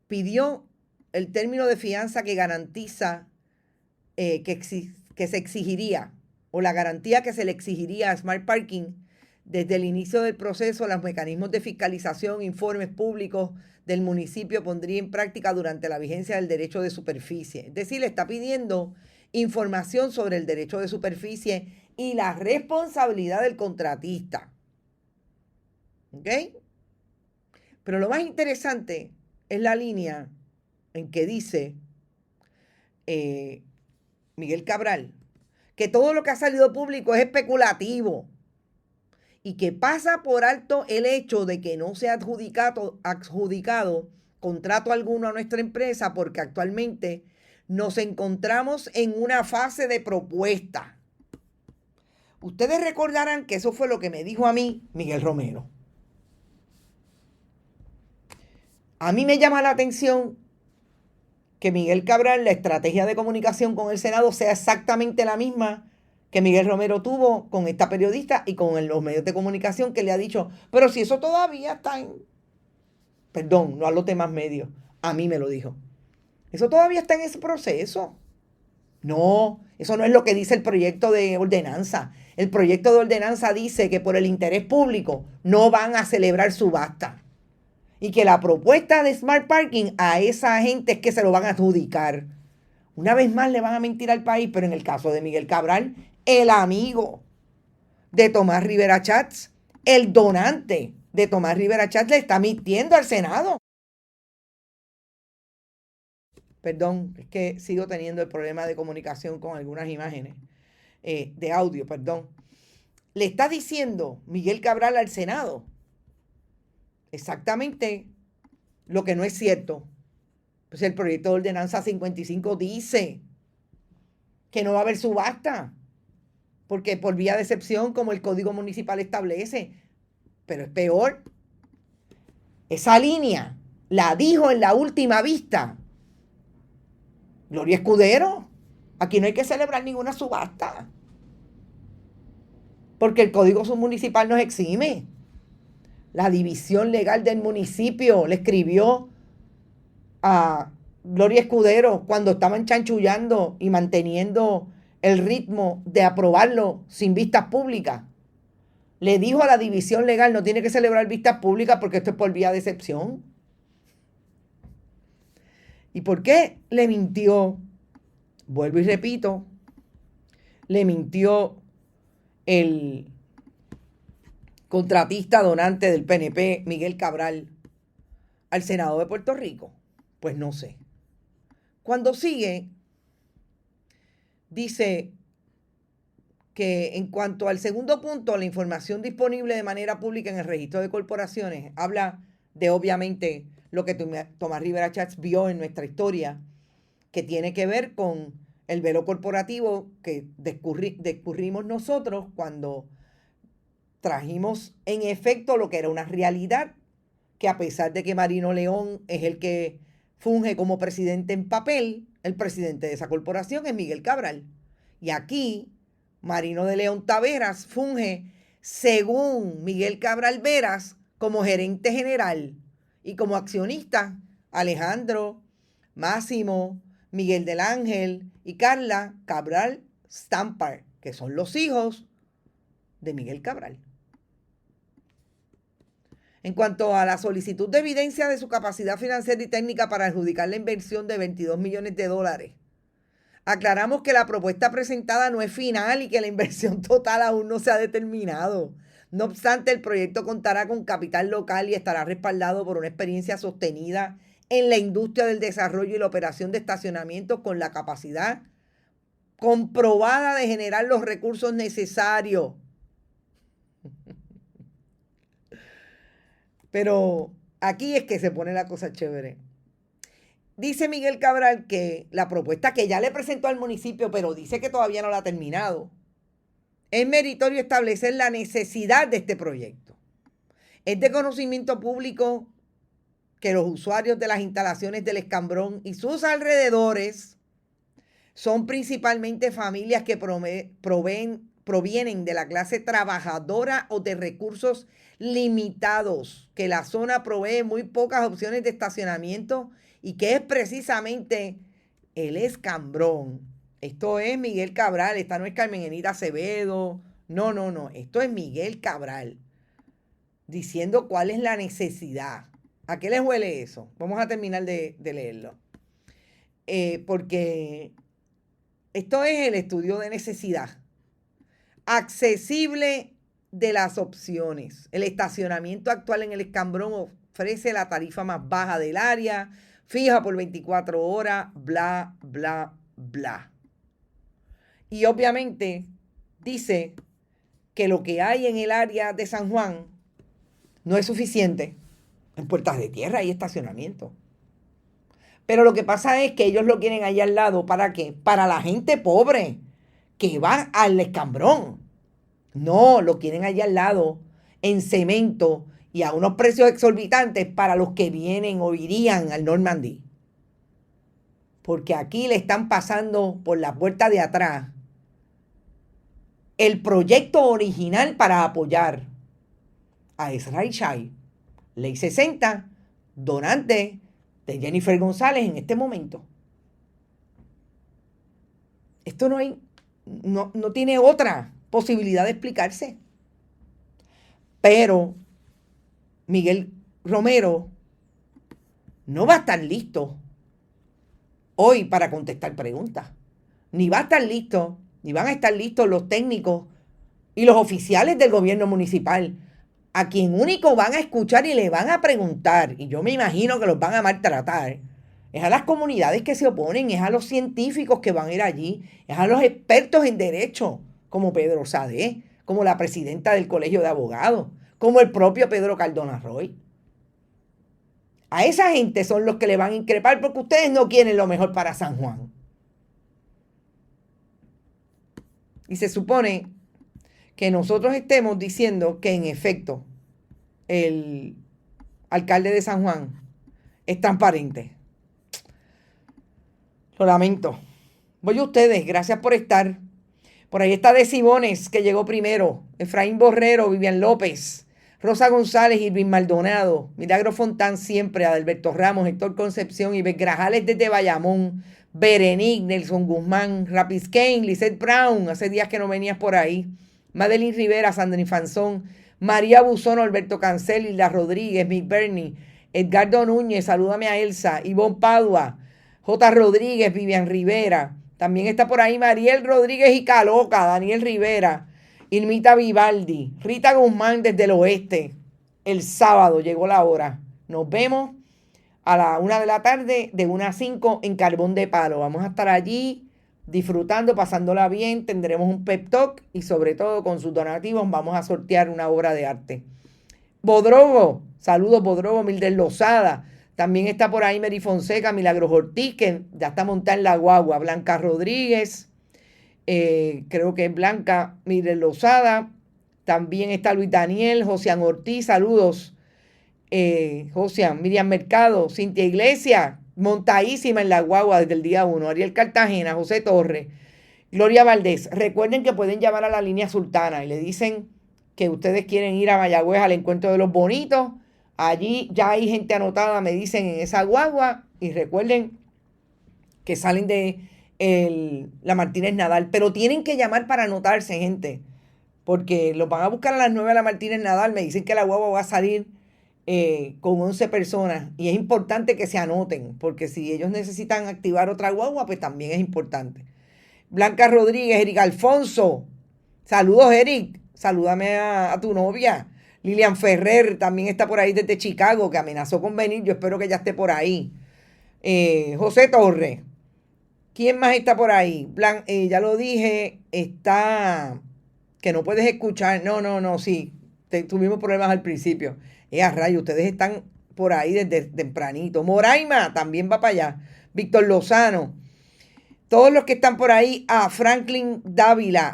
pidió el término de fianza que garantiza que se exigiría, o la garantía que se le exigiría a Smart Parking desde el inicio del proceso. Los mecanismos de fiscalización, informes públicos del municipio pondría en práctica durante la vigencia del derecho de superficie. Es decir, le está pidiendo información sobre el derecho de superficie y la responsabilidad del contratista. ¿Ok? Pero lo más interesante es la línea en que dice Miguel Cabral que todo lo que ha salido público es especulativo y que pasa por alto el hecho de que no se ha adjudicado contrato alguno a nuestra empresa porque actualmente nos encontramos en una fase de propuesta. Ustedes recordarán que eso fue lo que me dijo a mí Miguel Romero. A mí me llama la atención que Miguel Cabral, la estrategia de comunicación con el Senado sea exactamente la misma que Miguel Romero tuvo con esta periodista y con los medios de comunicación, que le ha dicho, pero si eso todavía está en... Perdón, no a los demás medios, a mí me lo dijo. Eso todavía está en ese proceso. No, eso no es lo que dice el proyecto de ordenanza. El proyecto de ordenanza dice que por el interés público no van a celebrar subasta. Y que la propuesta de Smart Parking a esa gente es que se lo van a adjudicar. Una vez más le van a mentir al país, pero en el caso de Miguel Cabral, el amigo de Tomás Rivera Chats, el donante de Tomás Rivera Chats, le está mintiendo al Senado. Perdón, es que sigo teniendo el problema de comunicación con algunas imágenes, de audio, perdón. Le está diciendo Miguel Cabral al Senado exactamente lo que no es cierto. Pues el proyecto de ordenanza 55 dice que no va a haber subasta, porque por vía de excepción, como el Código Municipal establece. Pero es peor. Esa línea la dijo en la última vista Gloria Escudero. Aquí no hay que celebrar ninguna subasta, porque el Código Municipal nos exime. La división legal del municipio le escribió a Gloria Escudero cuando estaban chanchullando y manteniendo el ritmo de aprobarlo sin vistas públicas. Le dijo a la división legal, no tiene que celebrar vistas públicas porque esto es por vía de excepción. ¿Y por qué le mintió? Vuelvo y repito, le mintió el contratista donante del PNP, Miguel Cabral, al Senado de Puerto Rico. Pues no sé. Cuando sigue, dice que en cuanto al segundo punto, la información disponible de manera pública en el registro de corporaciones, habla de obviamente lo que Tomás Rivera Chats vio en nuestra historia que tiene que ver con el velo corporativo que descubrimos nosotros cuando trajimos en efecto lo que era una realidad, que a pesar de que Marino León es el que funge como presidente en papel, el presidente de esa corporación es Miguel Cabral. Y aquí Marino de León Taveras funge, según Miguel Cabral Veras, como gerente general, y como accionista Alejandro, Máximo, Miguel del Ángel y Carla Cabral Stampar, que son los hijos de Miguel Cabral. En cuanto a la solicitud de evidencia de su capacidad financiera y técnica para adjudicar la inversión de $22 millones, aclaramos que la propuesta presentada no es final y que la inversión total aún no se ha determinado. No obstante, el proyecto contará con capital local y estará respaldado por una experiencia sostenida en la industria del desarrollo y la operación de estacionamientos con la capacidad comprobada de generar los recursos necesarios. Pero aquí es que se pone la cosa chévere. Dice Miguel Cabral que la propuesta que ya le presentó al municipio, pero dice que todavía no la ha terminado, es meritorio establecer la necesidad de este proyecto. Es de conocimiento público que los usuarios de las instalaciones del Escambrón y sus alrededores son principalmente familias que provienen de la clase trabajadora o de recursos limitados, que la zona provee muy pocas opciones de estacionamiento y que es precisamente el Escambrón. Esto es Miguel Cabral, esta no es Carmen Enita Acevedo, no, esto es Miguel Cabral diciendo cuál es la necesidad. ¿A qué les huele eso? Vamos a terminar de leerlo. Porque esto es el estudio de necesidad. Accesible de las opciones. El estacionamiento actual en el Escambrón ofrece la tarifa más baja del área, fija por 24 horas, bla, bla, bla. Y obviamente dice que lo que hay en el área de San Juan no es suficiente. En Puertas de Tierra hay estacionamiento. Pero lo que pasa es que ellos lo quieren allá al lado. ¿Para qué? Para la gente pobre que va al Escambrón. No, lo quieren allá al lado en cemento y a unos precios exorbitantes para los que vienen o irían al Normandy. Porque aquí le están pasando por la puerta de atrás el proyecto original para apoyar a Ezra Shai, Ley 60, donante de Jennifer González en este momento. Esto no tiene otra posibilidad de explicarse. Pero Miguel Romero no va a estar listo hoy para contestar preguntas. Ni va a estar listo, ni van a estar listos los técnicos y los oficiales del gobierno municipal, a quien único van a escuchar y le van a preguntar, y yo me imagino que los van a maltratar, es a las comunidades que se oponen, es a los científicos que van a ir allí, es a los expertos en derecho, como Pedro Sade, como la presidenta del Colegio de Abogados, como el propio Pedro Cardona Roy. A esa gente son los que le van a increpar porque ustedes no quieren lo mejor para San Juan. Y se supone que nosotros estemos diciendo que en efecto el alcalde de San Juan es transparente. Lo lamento. Voy a ustedes, gracias por estar. Por ahí está De Sibones, que llegó primero. Efraín Borrero, Vivian López, Rosa González, Irving Maldonado, Milagro Fontán siempre, Adalberto Ramos, Héctor Concepción, Ives Grajales desde Bayamón, Berenic, Nelson Guzmán, Rapis Kane, Lizeth Brown, hace días que no venías por ahí, Madeline Rivera, Sandra Fanzón, María Buzón, Alberto Cancel, Hilda Rodríguez, Mick Bernie, Edgardo Núñez, salúdame a Elsa, Ivonne Padua, J. Rodríguez, Vivian Rivera, también está por ahí Mariel Rodríguez y Caloca, Daniel Rivera, Irmita Vivaldi, Rita Guzmán desde el oeste. El sábado llegó la hora. Nos vemos a la 1 de la tarde, de 1 a 5 en Carbón de Palo. Vamos a estar allí disfrutando, pasándola bien. Tendremos un pep talk y sobre todo con sus donativos vamos a sortear una obra de arte. Bodrogo, saludos Bodrogo, Mildred Lozada, También está por ahí Mary Fonseca, Milagros Ortiz, que ya está montada en la guagua. Blanca Rodríguez, creo que es Blanca, Mire Lozada. También está Luis Daniel, Josian Ortiz, saludos. Josian, Miriam Mercado, Cintia Iglesias, montadísima en la guagua desde el día 1. Ariel Cartagena, José Torres, Gloria Valdés. Recuerden que pueden llamar a la línea Sultana y le dicen que ustedes quieren ir a Mayagüez al encuentro de los bonitos. Allí ya hay gente anotada, me dicen, en esa guagua. Y recuerden que salen de la Martínez Nadal. Pero tienen que llamar para anotarse, gente. Porque los van a buscar a las 9 de la Martínez Nadal. Me dicen que la guagua va a salir con 11 personas. Y es importante que se anoten. Porque si ellos necesitan activar otra guagua, pues también es importante. Blanca Rodríguez, Eric Alfonso. Saludos, Eric. Salúdame a tu novia. Lilian Ferrer también está por ahí desde Chicago, que amenazó con venir. Yo espero que ya esté por ahí. José Torres. ¿Quién más está por ahí? Ya lo dije. Está... que no puedes escuchar. No, sí. Tuvimos problemas al principio. A rayo, ustedes están por ahí desde tempranito. Moraima también va para allá. Víctor Lozano. Todos los que están por ahí, a Frank Dávila,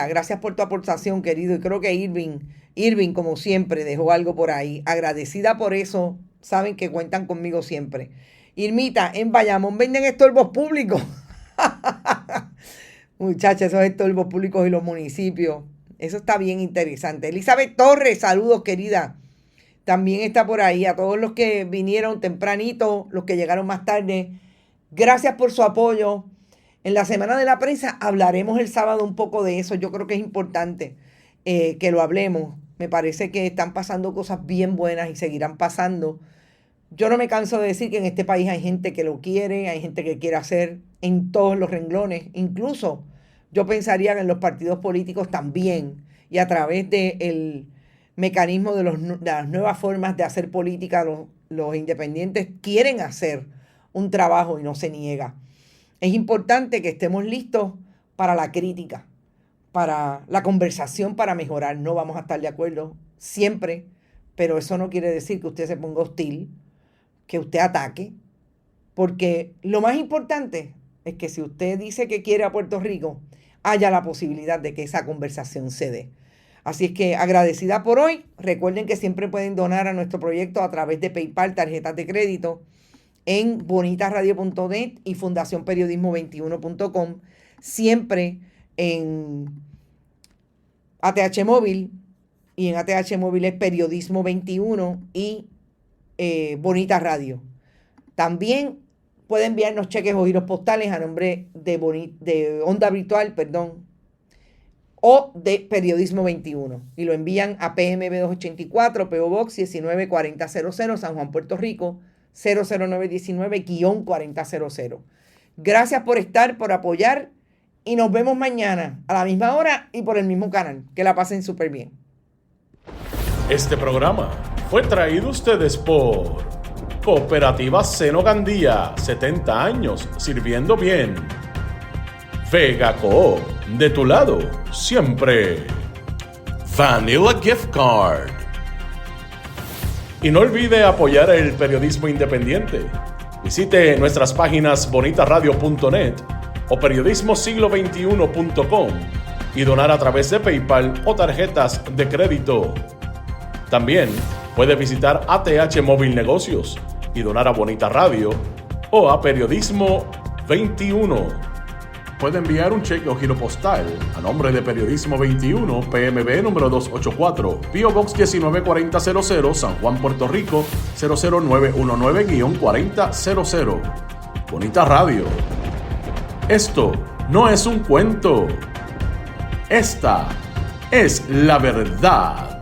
gracias por tu aportación, querido. Y creo que Irving, como siempre, dejó algo por ahí. Agradecida por eso, saben que cuentan conmigo siempre. Irmita, en Bayamón venden estorbos públicos. Muchachas, esos estorbos públicos y los municipios. Eso está bien interesante. Elizabeth Torres, saludos, querida. También está por ahí. A todos los que vinieron tempranito, los que llegaron más tarde, gracias por su apoyo. En la Semana de la Prensa hablaremos el sábado un poco de eso. Yo creo que es importante que lo hablemos. Me parece que están pasando cosas bien buenas y seguirán pasando. Yo no me canso de decir que en este país hay gente que lo quiere, hay gente que quiere hacer en todos los renglones. Incluso yo pensaría que en los partidos políticos también, y a través del mecanismo de las nuevas formas de hacer política, los independientes quieren hacer un trabajo y no se niega. Es importante que estemos listos para la crítica, para la conversación, para mejorar. No vamos a estar de acuerdo siempre, pero eso no quiere decir que usted se ponga hostil, que usted ataque, porque lo más importante es que si usted dice que quiere a Puerto Rico, haya la posibilidad de que esa conversación se dé. Así es que agradecida por hoy. Recuerden que siempre pueden donar a nuestro proyecto a través de PayPal, tarjetas de crédito, en bonitasradio.net y fundacionperiodismo21.com, siempre en ATH Móvil, y en ATH Móvil es Periodismo 21 y Bonita Radio. También puede enviarnos cheques o giros postales a nombre de Onda Virtual, o de Periodismo 21, y lo envían a PMB 284, PO Box 194000, San Juan, Puerto Rico 00919-4000. Gracias por estar, por apoyar, y nos vemos mañana a la misma hora y por el mismo canal. Que la pasen súper bien. Este programa fue traído a ustedes por Cooperativa Seno Gandía, 70 años sirviendo bien. Vega Coop, de tu lado siempre. Vanilla Gift Card. Y no olvide apoyar el periodismo independiente. Visite nuestras páginas bonitasradio.net o periodismosiglo21.com y donar a través de PayPal o tarjetas de crédito. También puede visitar ATH Móvil Negocios y donar a Bonita Radio o a Periodismo 21. Puede enviar un cheque o giro postal a nombre de Periodismo 21, PMB número 284, PO Box 194000, San Juan, Puerto Rico 00919-4000. Bonita Radio. Esto no es un cuento. Esta es la verdad.